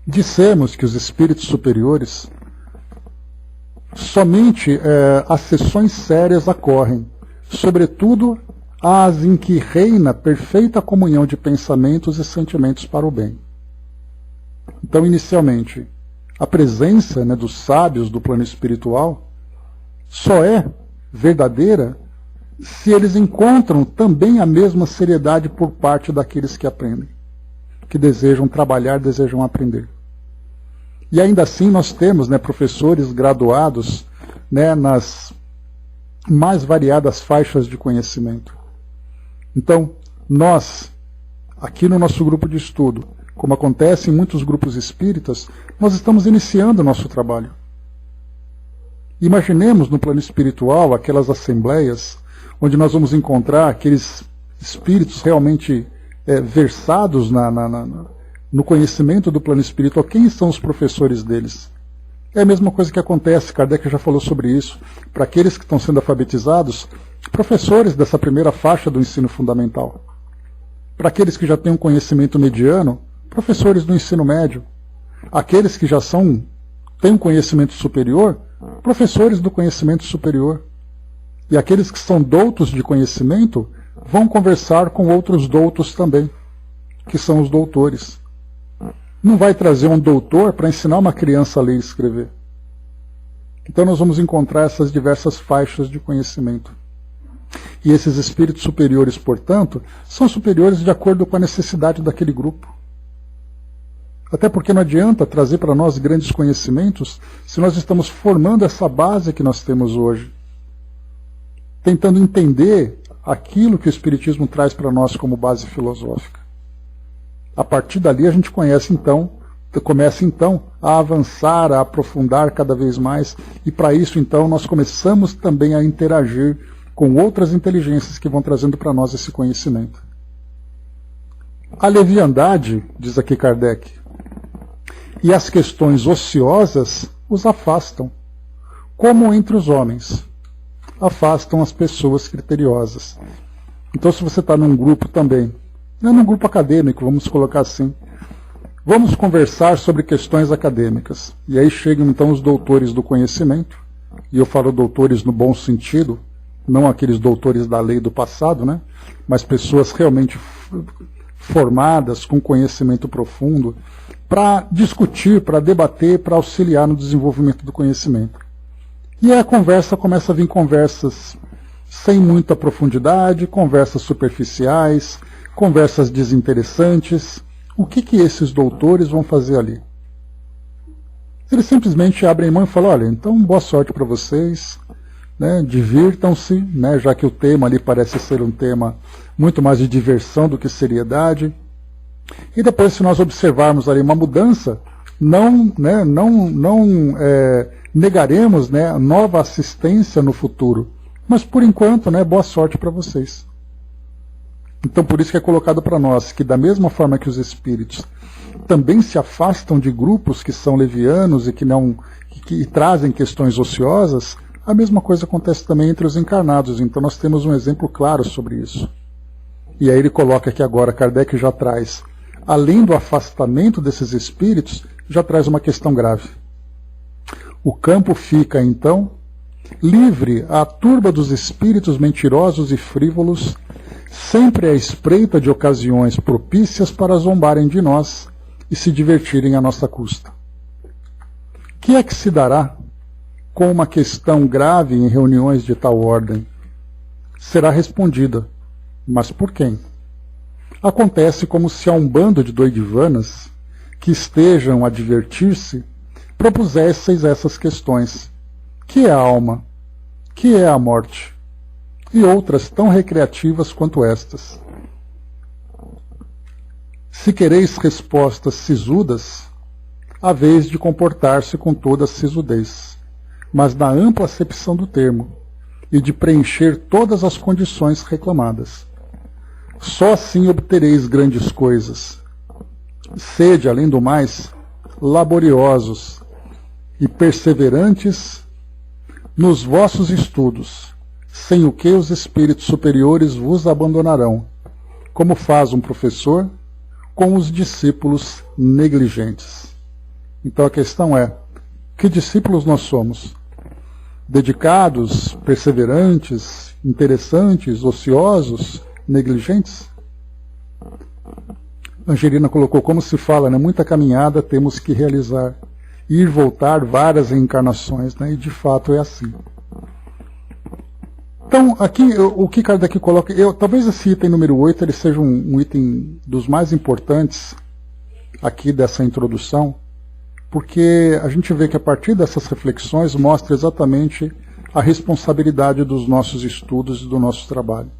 Dissemos que os espíritos superiores, somente as sessões sérias ocorrem, sobretudo as em que reina perfeita comunhão de pensamentos e sentimentos para o bem. Então, inicialmente, a presença, né, dos sábios do plano espiritual só é verdadeira se eles encontram também a mesma seriedade por parte daqueles que aprendem, que desejam trabalhar, desejam aprender. E ainda assim nós temos, né, professores graduados, né, nas mais variadas faixas de conhecimento. Então, nós, aqui no nosso grupo de estudo, como acontece em muitos grupos espíritas, nós estamos iniciando o nosso trabalho. Imaginemos no plano espiritual aquelas assembleias onde nós vamos encontrar aqueles espíritos realmente versados no conhecimento do plano espiritual. Quem são os professores deles? É a mesma coisa que acontece, Kardec já falou sobre isso. Para aqueles que estão sendo alfabetizados, professores dessa primeira faixa do ensino fundamental. Para aqueles que já têm um conhecimento mediano, professores do ensino médio. Aqueles que já têm um conhecimento superior, professores do conhecimento superior. E aqueles que são doutos de conhecimento vão conversar com outros doutos também, que são os doutores. Não vai trazer um doutor para ensinar uma criança a ler e escrever. Então nós vamos encontrar essas diversas faixas de conhecimento. E esses espíritos superiores, portanto, são superiores de acordo com a necessidade daquele grupo. Até porque não adianta trazer para nós grandes conhecimentos se nós estamos formando essa base que nós temos hoje. Tentando entender aquilo que o Espiritismo traz para nós como base filosófica. A partir dali a gente começa então a avançar, a aprofundar cada vez mais, e para isso então nós começamos também a interagir com outras inteligências que vão trazendo para nós esse conhecimento. A leviandade, diz aqui Kardec, e as questões ociosas os afastam, como entre os homens afastam as pessoas criteriosas. Então, se você está num grupo também, não é num grupo acadêmico, vamos colocar assim, vamos conversar sobre questões acadêmicas. E aí chegam então os doutores do conhecimento, e eu falo doutores no bom sentido, não aqueles doutores da lei do passado, né? Mas pessoas realmente formadas, com conhecimento profundo, para discutir, para debater, para auxiliar no desenvolvimento do conhecimento. E aí a conversa começa a vir conversas sem muita profundidade, conversas superficiais, conversas desinteressantes. O que esses doutores vão fazer ali? Eles simplesmente abrem mão e falam, olha, então boa sorte para vocês, né, divirtam-se, né, já que o tema ali parece ser um tema muito mais de diversão do que seriedade. E depois, se nós observarmos ali uma mudança, não negaremos, né, nova assistência no futuro. Mas, por enquanto, né, boa sorte para vocês. Então, por isso que é colocado para nós que, da mesma forma que os espíritos também se afastam de grupos que são levianos e que trazem questões ociosas, a mesma coisa acontece também entre os encarnados. Então, nós temos um exemplo claro sobre isso. E aí ele coloca aqui agora, Kardec já traz, além do afastamento desses espíritos, já traz uma questão grave. O campo fica, então, livre à turba dos espíritos mentirosos e frívolos, sempre à espreita de ocasiões propícias para zombarem de nós e se divertirem à nossa custa. Que é que se dará com uma questão grave em reuniões de tal ordem? Será respondida, mas por quem? Acontece como se a um bando de doidivanas que estejam a divertir-se propusesseis essas questões. Que é a alma? Que é a morte? E outras tão recreativas quanto estas. Se quereis respostas sisudas, haveis de comportar-se com toda a sisudez, mas na ampla acepção do termo, e de preencher todas as condições reclamadas. Só assim obtereis grandes coisas. Sede, além do mais, laboriosos e perseverantes nos vossos estudos, sem o que os espíritos superiores vos abandonarão, como faz um professor com os discípulos negligentes. Então a questão é, que discípulos nós somos? Dedicados, perseverantes, interessantes, ociosos, negligentes? Angelina colocou, como se fala, né? Muita caminhada temos que realizar. Ir, voltar, várias reencarnações, né? E de fato é assim. Então, aqui, o que Kardec coloca, talvez esse item número 8 ele seja um item dos mais importantes aqui dessa introdução, porque a gente vê que a partir dessas reflexões mostra exatamente a responsabilidade dos nossos estudos e do nosso trabalho.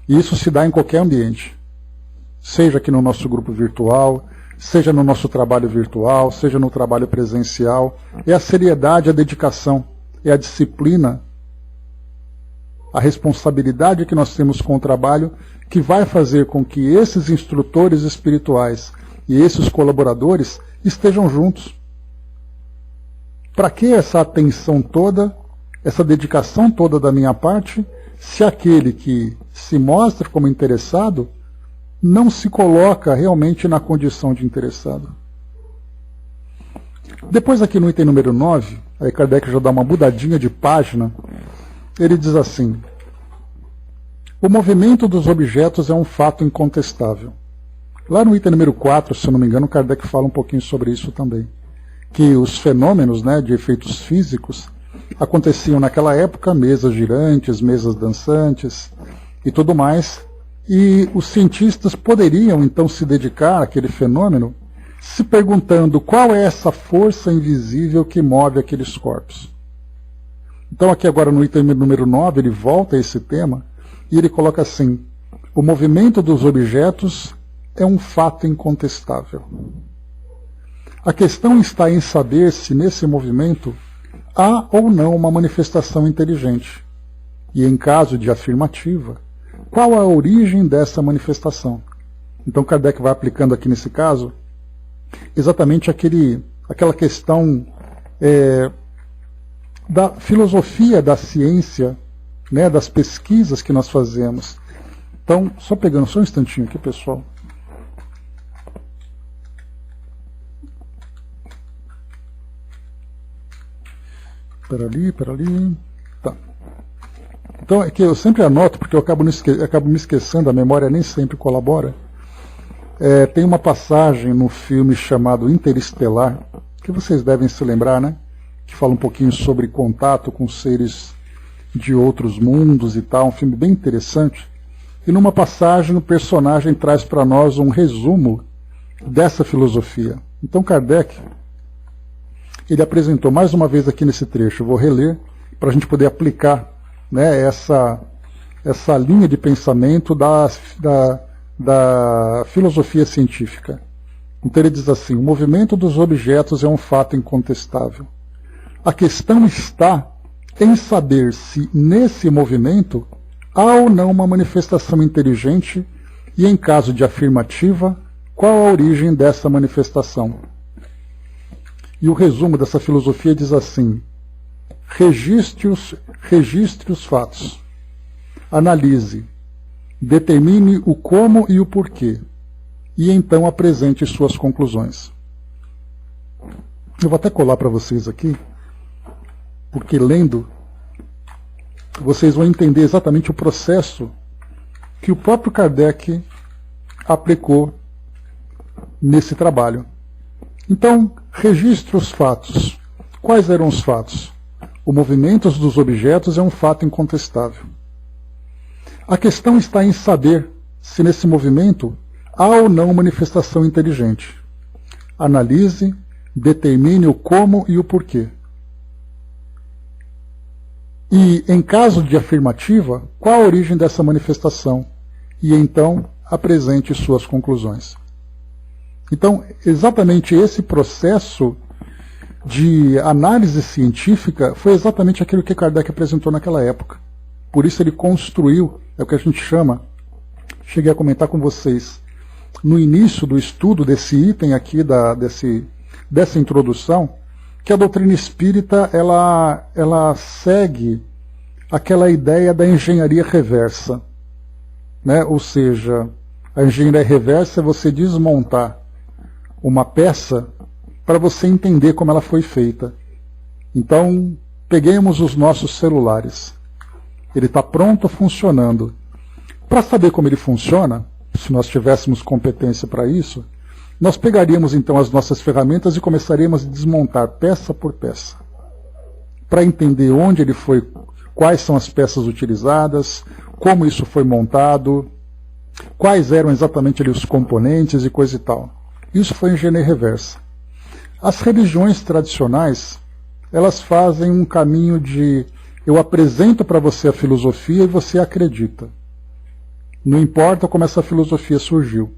E isso se dá em qualquer ambiente, seja aqui no nosso grupo virtual, seja no nosso trabalho virtual, seja no trabalho presencial. É a seriedade, a dedicação, é a disciplina, a responsabilidade que nós temos com o trabalho que vai fazer com que esses instrutores espirituais e esses colaboradores estejam juntos. Para que essa atenção toda, essa dedicação toda da minha parte, se aquele que se mostra como interessado não se coloca realmente na condição de interessado? Depois aqui no item número 9, aí Kardec já dá uma mudadinha de página, ele diz assim: o movimento dos objetos é um fato incontestável. Lá no item número 4, se eu não me engano, Kardec fala um pouquinho sobre isso também. Que os fenômenos, né, de efeitos físicos aconteciam naquela época, mesas girantes, mesas dançantes e tudo mais, e os cientistas poderiam então se dedicar àquele fenômeno se perguntando qual é essa força invisível que move aqueles corpos. Então aqui agora no item número 9 ele volta a esse tema e ele coloca assim: o movimento dos objetos é um fato incontestável. A questão está em saber se nesse movimento há ou não uma manifestação inteligente. E em caso de afirmativa, qual a origem dessa manifestação? Então Kardec vai aplicando aqui nesse caso exatamente aquela questão da filosofia da ciência, né, das pesquisas que nós fazemos. Então, só pegando só um instantinho aqui, pessoal. Pera ali. Tá. Então, é que eu sempre anoto, porque eu acabo me esquecendo, a memória nem sempre colabora. Tem uma passagem no filme chamado Interestelar, que vocês devem se lembrar, né? Que fala um pouquinho sobre contato com seres de outros mundos e tal, um filme bem interessante. E numa passagem o personagem traz para nós um resumo dessa filosofia. Então Kardec, ele apresentou mais uma vez aqui nesse trecho, eu vou reler para a gente poder aplicar, né, essa linha de pensamento da filosofia científica. Então ele diz assim: o movimento dos objetos é um fato incontestável. A questão está em saber se nesse movimento há ou não uma manifestação inteligente e, em caso de afirmativa, qual a origem dessa manifestação. E o resumo dessa filosofia diz assim: registre os fatos, analise, determine o como e o porquê, e então apresente suas conclusões. Eu vou até colar para vocês aqui, porque lendo, vocês vão entender exatamente o processo que o próprio Kardec aplicou nesse trabalho. Então, registre os fatos. Quais eram os fatos? O movimento dos objetos é um fato incontestável. A questão está em saber se nesse movimento há ou não manifestação inteligente. Analise, determine o como e o porquê. E, em caso de afirmativa, qual a origem dessa manifestação? E então apresente suas conclusões. Então, exatamente esse processo de análise científica foi exatamente aquilo que Kardec apresentou naquela época. Por isso ele construiu, é o que a gente chama, cheguei a comentar com vocês, no início do estudo desse item aqui, dessa introdução, que a doutrina espírita ela segue aquela ideia da engenharia reversa, né? Ou seja, a engenharia reversa é você desmontar uma peça para você entender como ela foi feita. Então, peguemos os nossos celulares. Ele está pronto, funcionando. Para saber como ele funciona, se nós tivéssemos competência para isso, nós pegaríamos então as nossas ferramentas e começaríamos a desmontar peça por peça, para entender onde ele foi, quais são as peças utilizadas, como isso foi montado, quais eram exatamente ali os componentes e coisa e tal. Isso foi engenharia reversa. As religiões tradicionais, elas fazem um caminho de eu apresento para você a filosofia e você acredita. Não importa como essa filosofia surgiu.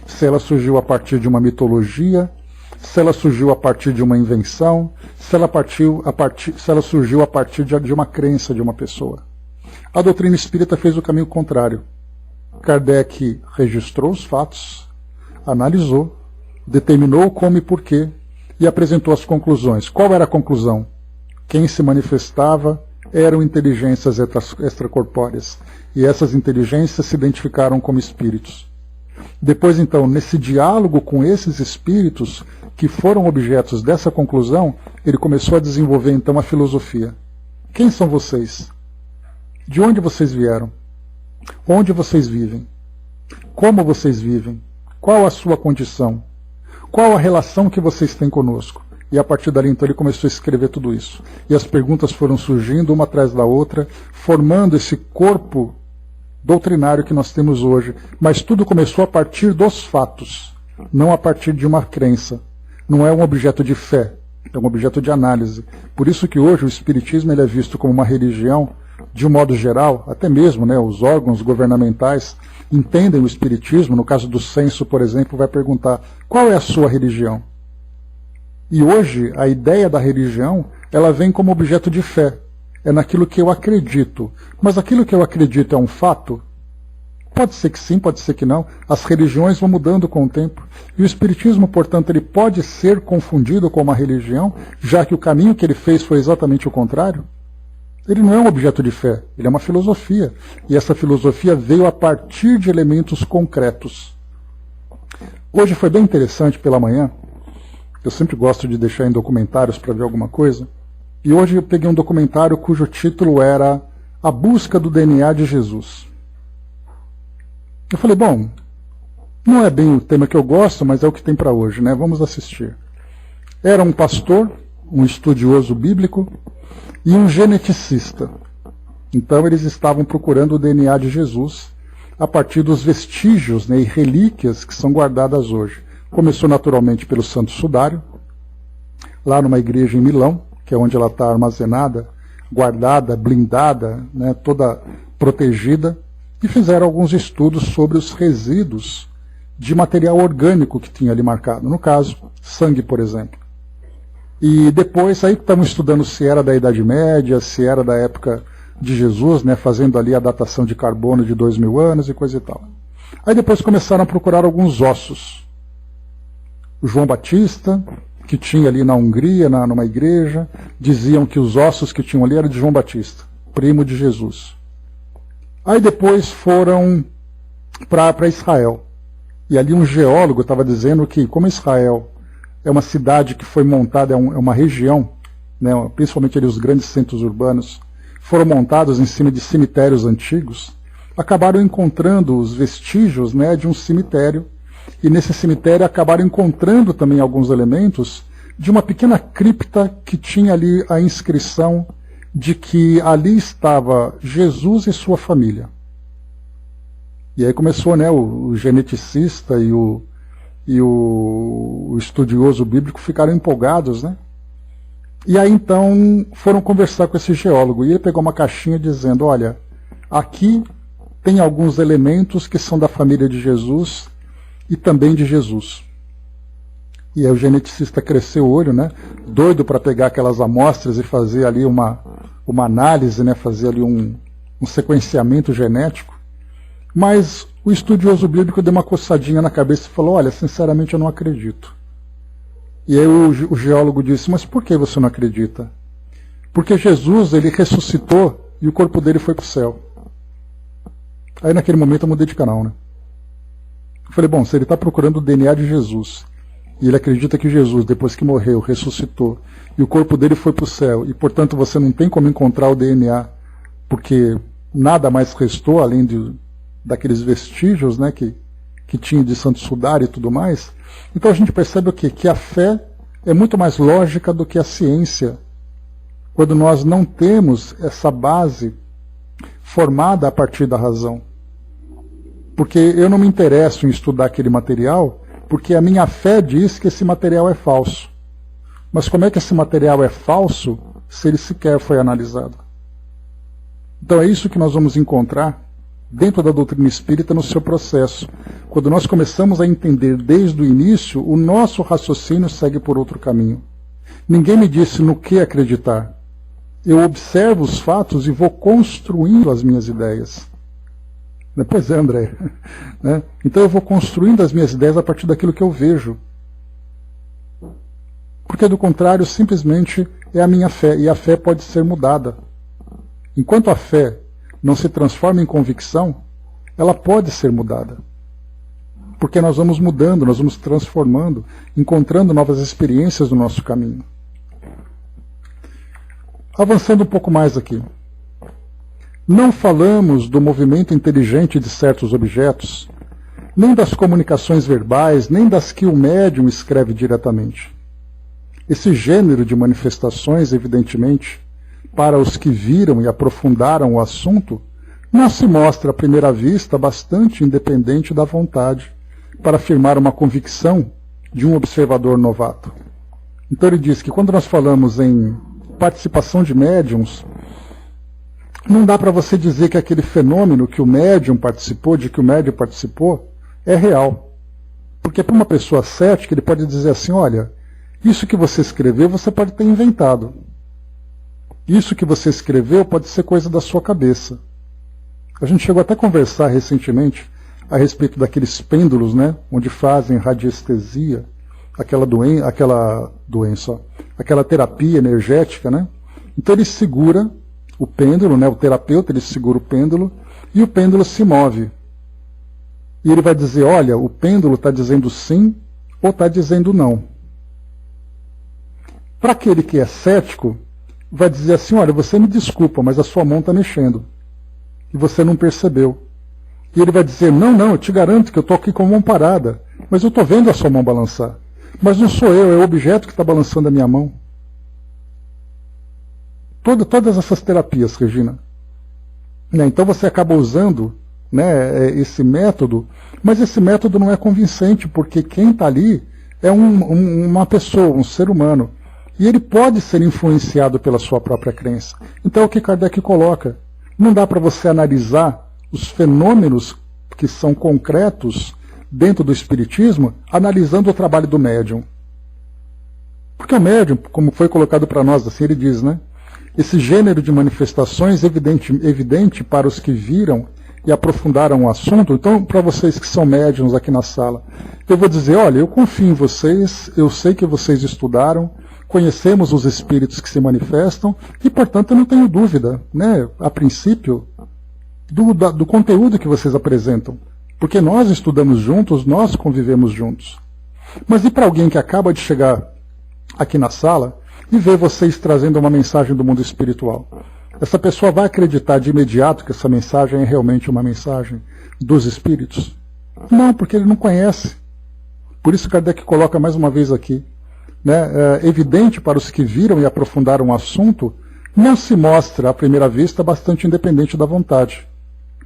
Se ela surgiu a partir de uma mitologia, se ela surgiu a partir de uma invenção, se ela surgiu a partir de uma crença de uma pessoa. A doutrina espírita fez o caminho contrário. Kardec registrou os fatos, analisou, determinou como e porquê e apresentou as conclusões. Qual era a conclusão? Quem se manifestava eram inteligências extracorpóreas, e essas inteligências se identificaram como espíritos. Depois, então, nesse diálogo com esses espíritos, que foram objetos dessa conclusão, ele começou a desenvolver, então, a filosofia. Quem são vocês? De onde vocês vieram? Onde vocês vivem? Como vocês vivem? Qual a sua condição? Qual a relação que vocês têm conosco? E a partir dali, então, ele começou a escrever tudo isso. E as perguntas foram surgindo uma atrás da outra, formando esse corpo doutrinário que nós temos hoje. Mas tudo começou a partir dos fatos, não a partir de uma crença. Não é um objeto de fé, é um objeto de análise. Por isso que hoje o Espiritismo ele é visto como uma religião, de um modo geral, até mesmo, né, os órgãos governamentais entendem o Espiritismo. No caso do censo, por exemplo, vai perguntar qual é a sua religião. E hoje a ideia da religião ela vem como objeto de fé. É naquilo que eu acredito. Mas aquilo que eu acredito é um fato? Pode ser que sim, pode ser que não. As religiões vão mudando com o tempo. E o Espiritismo, portanto, ele pode ser confundido com uma religião, já que o caminho que ele fez foi exatamente o contrário? Ele não é um objeto de fé, ele é uma filosofia. E essa filosofia veio a partir de elementos concretos. Hoje foi bem interessante pela manhã. Eu sempre gosto de deixar em documentários para ver alguma coisa. E hoje eu peguei um documentário cujo título era A Busca do DNA de Jesus. Eu falei, bom, não é bem o tema que eu gosto, mas é o que tem para hoje, né? Vamos assistir. Era um pastor, um estudioso bíblico e um geneticista. Então eles estavam procurando o DNA de Jesus a partir dos vestígios, né, e relíquias que são guardadas hoje. Começou naturalmente pelo Santo Sudário, lá numa igreja em Milão, que é onde ela está armazenada, guardada, blindada, né, toda protegida, e fizeram alguns estudos sobre os resíduos de material orgânico que tinha ali marcado, no caso, sangue, por exemplo. E depois, aí estamos estudando se era da Idade Média, se era da época de Jesus, né, fazendo ali a datação de carbono de 2000 anos e coisa e tal. Aí depois começaram a procurar alguns ossos. O João Batista, que tinha ali na Hungria, numa igreja, diziam que os ossos que tinham ali eram de João Batista, primo de Jesus. Aí depois foram para Israel. E ali um geólogo estava dizendo que, como Israel é uma cidade que foi montada, é uma região, né, principalmente ali os grandes centros urbanos, foram montados em cima de cemitérios antigos, acabaram encontrando os vestígios, né, de um cemitério. E nesse cemitério acabaram encontrando também alguns elementos de uma pequena cripta que tinha ali a inscrição de que ali estava Jesus e sua família. E aí começou, né, o geneticista e o estudioso bíblico ficaram empolgados, né? E aí então foram conversar com esse geólogo e ele pegou uma caixinha dizendo, olha, aqui tem alguns elementos que são da família de Jesus e também de Jesus. E aí o geneticista cresceu o olho, né, doido para pegar aquelas amostras e fazer ali uma análise, né, fazer ali um sequenciamento genético. Mas o estudioso bíblico deu uma coçadinha na cabeça e falou, olha, sinceramente eu não acredito. E aí o geólogo disse, mas por que você não acredita? Porque Jesus, ele ressuscitou e o corpo dele foi para o céu. Aí naquele momento eu mudei de canal, né? Eu falei, bom, se ele está procurando o DNA de Jesus, e ele acredita que Jesus, depois que morreu, ressuscitou, e o corpo dele foi para o céu, e portanto você não tem como encontrar o DNA, porque nada mais restou, além daqueles vestígios, né, que tinha de Santo Sudário e tudo mais, então a gente percebe o quê? Que a fé é muito mais lógica do que a ciência, quando nós não temos essa base formada a partir da razão. Porque eu não me interesso em estudar aquele material, porque a minha fé diz que esse material é falso. Mas como é que esse material é falso se ele sequer foi analisado? Então é isso que nós vamos encontrar dentro da doutrina espírita no seu processo. Quando nós começamos a entender desde o início, o nosso raciocínio segue por outro caminho. Ninguém me disse no que acreditar. Eu observo os fatos e vou construindo as minhas ideias. Pois é, André. Então eu vou construindo as minhas ideias a partir daquilo que eu vejo. Porque do contrário, simplesmente é a minha fé, e a fé pode ser mudada. Enquanto a fé não se transforma em convicção, ela pode ser mudada. Porque nós vamos mudando, nós vamos transformando, encontrando novas experiências no nosso caminho. Avançando um pouco mais aqui. Não falamos do movimento inteligente de certos objetos, nem das comunicações verbais, nem das que o médium escreve diretamente. Esse gênero de manifestações, evidentemente, para os que viram e aprofundaram o assunto, não se mostra à primeira vista bastante independente da vontade para afirmar uma convicção de um observador novato. Então ele diz que quando nós falamos em participação de médiums, não dá para você dizer que aquele fenômeno que o médium participou, de que o médium participou, é real. Porque para uma pessoa cética, ele pode dizer assim, olha, isso que você escreveu, você pode ter inventado. Isso que você escreveu pode ser coisa da sua cabeça. A gente chegou até a conversar recentemente a respeito daqueles pêndulos, né, onde fazem radiestesia, aquela terapia energética, né? Então ele segura o pêndulo, né, o terapeuta, ele segura o pêndulo e o pêndulo se move. E ele vai dizer, olha, o pêndulo está dizendo sim ou está dizendo não. Para aquele que é cético, vai dizer assim, olha, você me desculpa, mas a sua mão está mexendo. E você não percebeu. E ele vai dizer, não, eu te garanto que eu estou aqui com a mão parada, mas eu estou vendo a sua mão balançar. Mas não sou eu, é o objeto que está balançando a minha mão. Todas essas terapias, Regina. Então você acaba usando, né, esse método, mas esse método não é convincente, porque quem está ali é uma pessoa, um ser humano. E ele pode ser influenciado pela sua própria crença. Então é o que Kardec coloca. Não dá para você analisar os fenômenos que são concretos dentro do espiritismo, analisando o trabalho do médium. Porque o médium, como foi colocado para nós, assim ele diz, né? Esse gênero de manifestações evidente para os que viram e aprofundaram o assunto. Então, para vocês que são médiums aqui na sala, eu vou dizer, olha, eu confio em vocês, eu sei que vocês estudaram, conhecemos os espíritos que se manifestam e, portanto, eu não tenho dúvida, né, a princípio, do conteúdo que vocês apresentam. Porque nós estudamos juntos, nós convivemos juntos. Mas e para alguém que acaba de chegar aqui na sala e ver vocês trazendo uma mensagem do mundo espiritual? Essa pessoa vai acreditar de imediato que essa mensagem é realmente uma mensagem dos espíritos? Não, porque ele não conhece. Por isso Kardec coloca mais uma vez aqui, né, evidente para os que viram e aprofundaram o assunto, não se mostra à primeira vista bastante independente da vontade,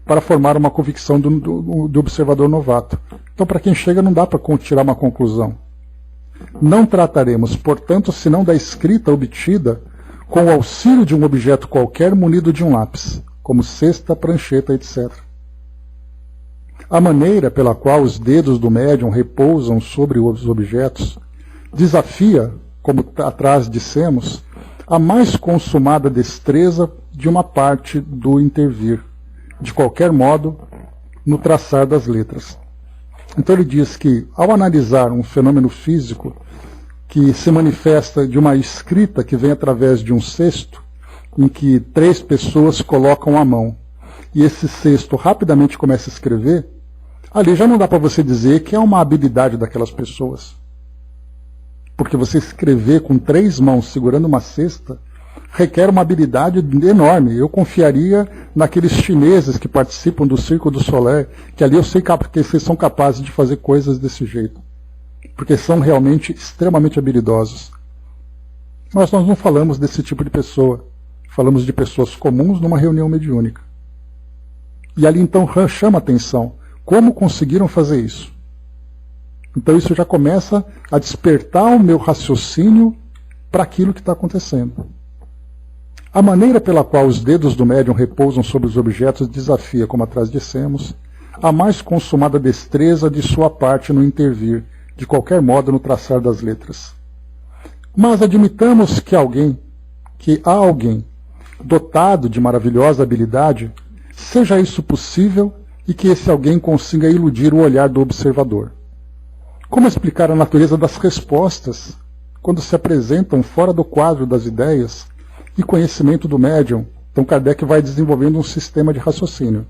para formar uma convicção do observador novato. Então, para quem chega, não dá para tirar uma conclusão. Não trataremos, portanto, senão da escrita obtida com o auxílio de um objeto qualquer munido de um lápis, como cesta, prancheta, etc. A maneira pela qual os dedos do médium repousam sobre os objetos desafia, como atrás dissemos, a mais consumada destreza de uma parte do intervir, de qualquer modo, no traçar das letras. Então ele diz que, ao analisar um fenômeno físico que se manifesta de uma escrita que vem através de um cesto, em que 3 pessoas colocam a mão, e esse cesto rapidamente começa a escrever, ali já não dá para você dizer que é uma habilidade daquelas pessoas. Porque você escrever com 3 mãos segurando uma cesta requer uma habilidade enorme. Eu confiaria naqueles chineses que participam do Circo du Soleil, que ali eu sei que eles são capazes de fazer coisas desse jeito. Porque são realmente extremamente habilidosos. Mas nós não falamos desse tipo de pessoa. Falamos de pessoas comuns numa reunião mediúnica. E ali então chama a atenção. Como conseguiram fazer isso? Então isso já começa a despertar o meu raciocínio para aquilo que está acontecendo. A maneira pela qual os dedos do médium repousam sobre os objetos desafia, como atrás dissemos, a mais consumada destreza de sua parte no intervir, de qualquer modo no traçar das letras. Mas admitamos que há alguém dotado de maravilhosa habilidade, seja isso possível e que esse alguém consiga iludir o olhar do observador. Como explicar a natureza das respostas quando se apresentam fora do quadro das ideias e conhecimento do médium? Então Kardec vai desenvolvendo um sistema de raciocínio.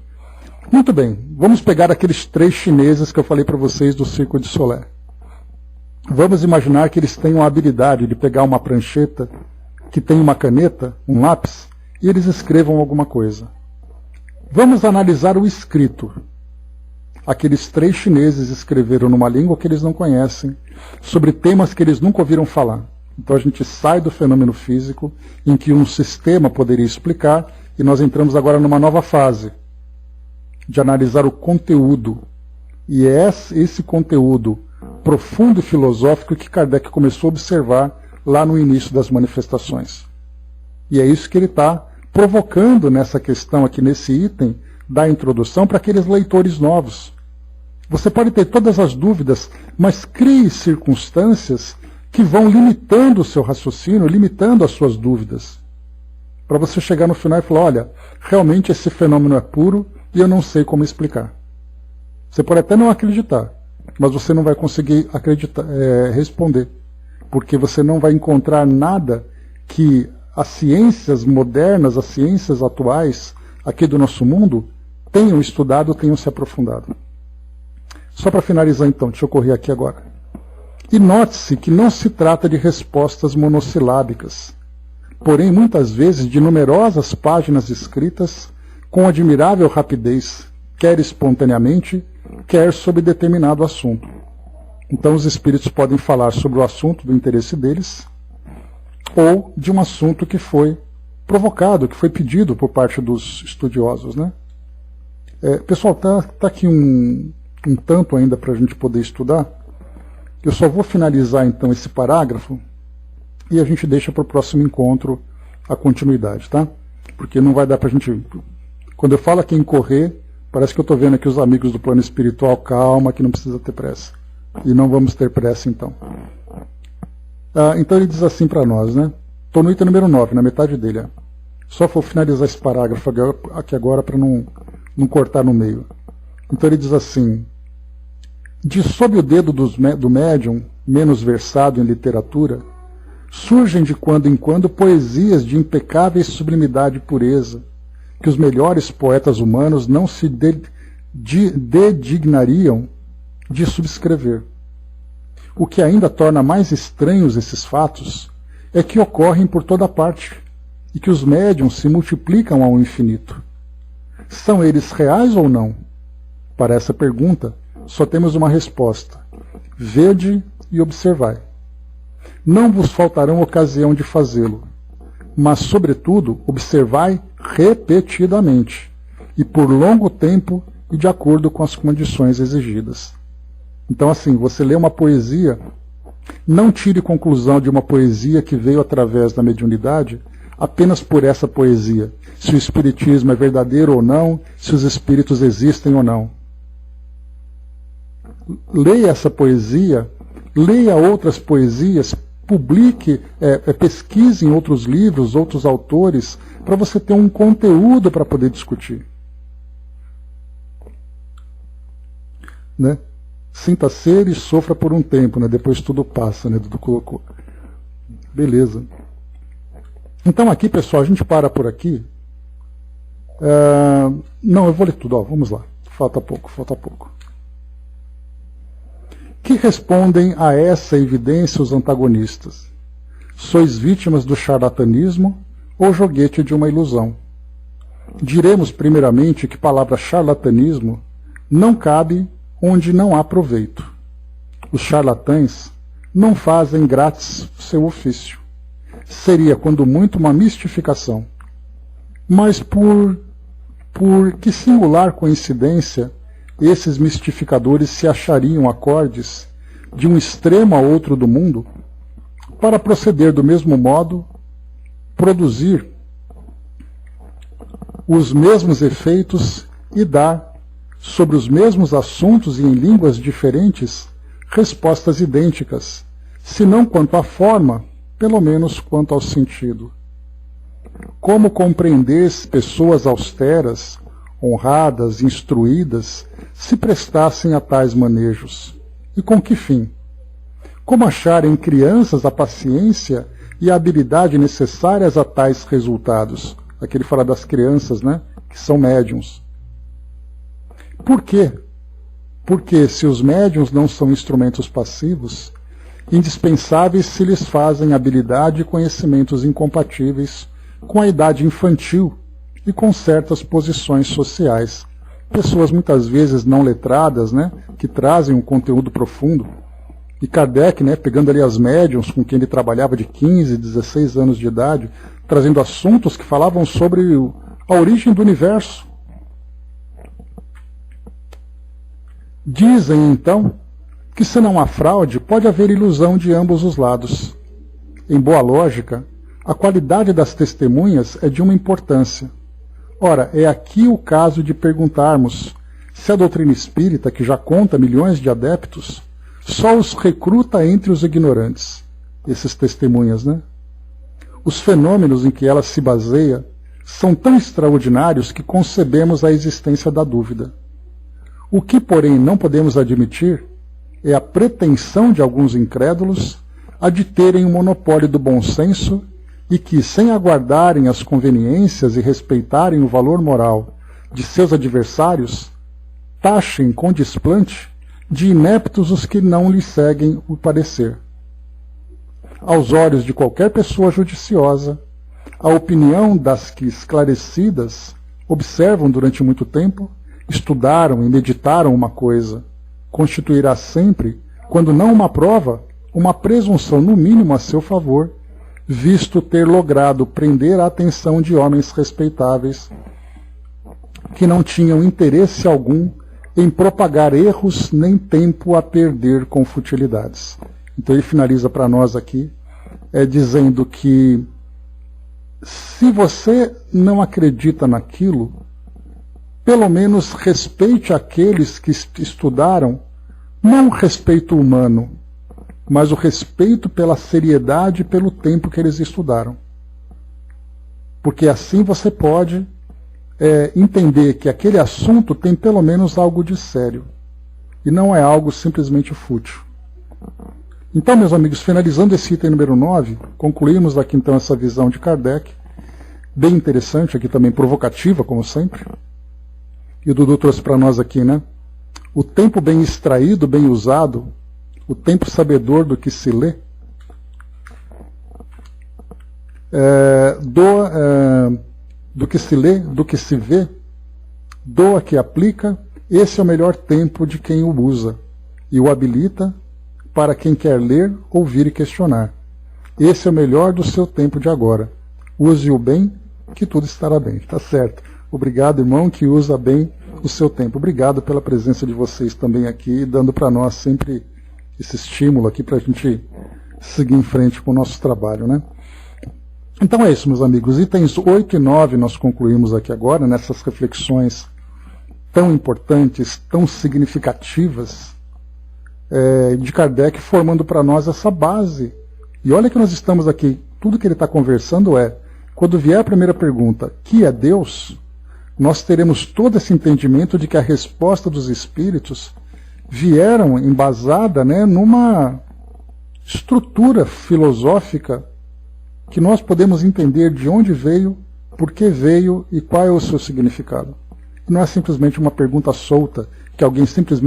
Muito bem, vamos pegar aqueles 3 chineses que eu falei para vocês do Circo du Soleil. Vamos imaginar que eles tenham a habilidade de pegar uma prancheta que tem uma caneta, um lápis, e eles escrevam alguma coisa. Vamos analisar o escrito. Aqueles 3 chineses escreveram numa língua que eles não conhecem, sobre temas que eles nunca ouviram falar. Então a gente sai do fenômeno físico, em que um sistema poderia explicar, e nós entramos agora numa nova fase, de analisar o conteúdo. E é esse conteúdo profundo e filosófico que Kardec começou a observar lá no início das manifestações. E é isso que ele está provocando nessa questão aqui, nesse item da introdução, para aqueles leitores novos. Você pode ter todas as dúvidas, mas crie circunstâncias que vão limitando o seu raciocínio, limitando as suas dúvidas. Para você chegar no final e falar, olha, realmente esse fenômeno é puro e eu não sei como explicar. Você pode até não acreditar, mas você não vai conseguir responder, porque você não vai encontrar nada que as ciências modernas, as ciências atuais aqui do nosso mundo tenham estudado, tenham se aprofundado. Só para finalizar então, deixa eu correr aqui agora. E note-se que não se trata de respostas monossilábicas, porém muitas vezes de numerosas páginas escritas com admirável rapidez, quer espontaneamente, quer sobre determinado assunto. Então os espíritos podem falar sobre o assunto do interesse deles, ou de um assunto que foi provocado, que foi pedido por parte dos estudiosos, né? Pessoal, tá aqui um tanto ainda para a gente poder estudar. Eu só vou finalizar então esse parágrafo e a gente deixa para o próximo encontro a continuidade, tá? Porque não vai dar para a gente... Quando eu falo aqui em correr, parece que eu estou vendo aqui os amigos do plano espiritual, calma, que não precisa ter pressa. E não vamos ter pressa então. Então ele diz assim para nós, né? Estou no item número 9, na metade dele. Só vou finalizar esse parágrafo aqui agora para não cortar no meio. Então ele diz assim: de sob o dedo do médium, menos versado em literatura, surgem de quando em quando poesias de impecável sublimidade e pureza, que os melhores poetas humanos não se dedignariam de subscrever. O que ainda torna mais estranhos esses fatos é que ocorrem por toda parte e que os médiuns se multiplicam ao infinito. São eles reais ou não? Para essa pergunta, só temos uma resposta: vede e observai. Não vos faltarão ocasião de fazê-lo, mas, sobretudo, observai repetidamente, e por longo tempo e de acordo com as condições exigidas. Então, assim, você lê uma poesia, não tire conclusão de uma poesia que veio através da mediunidade apenas por essa poesia, se o espiritismo é verdadeiro ou não, se os espíritos existem ou não. Leia essa poesia, leia outras poesias, publique, pesquise em outros livros, outros autores, para você ter um conteúdo para poder discutir. Né? Sinta ser e sofra por um tempo, né? Depois tudo passa, né? Dudu colocou. Beleza. Então aqui, pessoal, a gente para por aqui. Não, eu vou ler tudo, ó, vamos lá. Falta pouco. Que respondem a essa evidência os antagonistas? Sois vítimas do charlatanismo ou joguete de uma ilusão? Diremos primeiramente que a palavra charlatanismo não cabe onde não há proveito. Os charlatães não fazem grátis seu ofício. Seria, quando muito, uma mistificação. Mas por que singular coincidência esses mistificadores se achariam acordes de um extremo a outro do mundo para proceder do mesmo modo, produzir os mesmos efeitos e dar, sobre os mesmos assuntos e em línguas diferentes, respostas idênticas, se não quanto à forma, pelo menos quanto ao sentido. Como compreender pessoas austeras, honradas, instruídas, se prestassem a tais manejos? E com que fim? Como achar em crianças a paciência e a habilidade necessárias a tais resultados? Aqui ele fala das crianças, né, que são médiuns. Por quê? Porque se os médiuns não são instrumentos passivos, indispensáveis se lhes fazem habilidade e conhecimentos incompatíveis com a idade infantil e com certas posições sociais. Pessoas muitas vezes não letradas, né, que trazem um conteúdo profundo. E Kardec, né, pegando ali as médiuns com quem ele trabalhava de 15, 16 anos de idade, trazendo assuntos que falavam sobre a origem do universo. Dizem, então, que se não há fraude, pode haver ilusão de ambos os lados. Em boa lógica, a qualidade das testemunhas é de uma importância. Ora, é aqui o caso de perguntarmos se a doutrina espírita, que já conta milhões de adeptos, só os recruta entre os ignorantes, esses testemunhas, né? Os fenômenos em que ela se baseia são tão extraordinários que concebemos a existência da dúvida. O que, porém, não podemos admitir é a pretensão de alguns incrédulos a de terem o monopólio do bom senso e que, sem aguardarem as conveniências e respeitarem o valor moral de seus adversários, taxem com desplante de ineptos os que não lhes seguem o parecer. Aos olhos de qualquer pessoa judiciosa, a opinião das que, esclarecidas, observam durante muito tempo, estudaram e meditaram uma coisa, constituirá sempre, quando não uma prova, uma presunção no mínimo a seu favor, visto ter logrado prender a atenção de homens respeitáveis que não tinham interesse algum em propagar erros nem tempo a perder com futilidades. Então ele finaliza para nós aqui, dizendo que se você não acredita naquilo, pelo menos respeite aqueles que estudaram, não o respeito humano, mas o respeito pela seriedade e pelo tempo que eles estudaram. Porque assim você pode entender que aquele assunto tem pelo menos algo de sério, e não é algo simplesmente fútil. Então, meus amigos, finalizando esse item número 9, concluímos aqui então essa visão de Kardec, bem interessante, aqui também provocativa, como sempre. E o Dudu trouxe para nós aqui, né? O tempo bem extraído, bem usado, o tempo sabedor do que se lê, do que se lê, do que se vê, doa que aplica, esse é o melhor tempo de quem o usa e o habilita para quem quer ler, ouvir e questionar. Esse é o melhor do seu tempo de agora. Use-o bem, que tudo estará bem. Tá certo. Obrigado, irmão, que usa bem o seu tempo. Obrigado pela presença de vocês também aqui, dando para nós sempre esse estímulo aqui para a gente seguir em frente com o nosso trabalho, né? Então é isso, meus amigos. Itens 8 e 9 nós concluímos aqui agora, nessas reflexões tão importantes, tão significativas, de Kardec, formando para nós essa base. E olha que nós estamos aqui, tudo que ele está conversando quando vier a primeira pergunta, que é Deus, nós teremos todo esse entendimento de que a resposta dos espíritos vieram embasada, né, numa estrutura filosófica que nós podemos entender de onde veio, por que veio e qual é o seu significado. Não é simplesmente uma pergunta solta que alguém simplesmente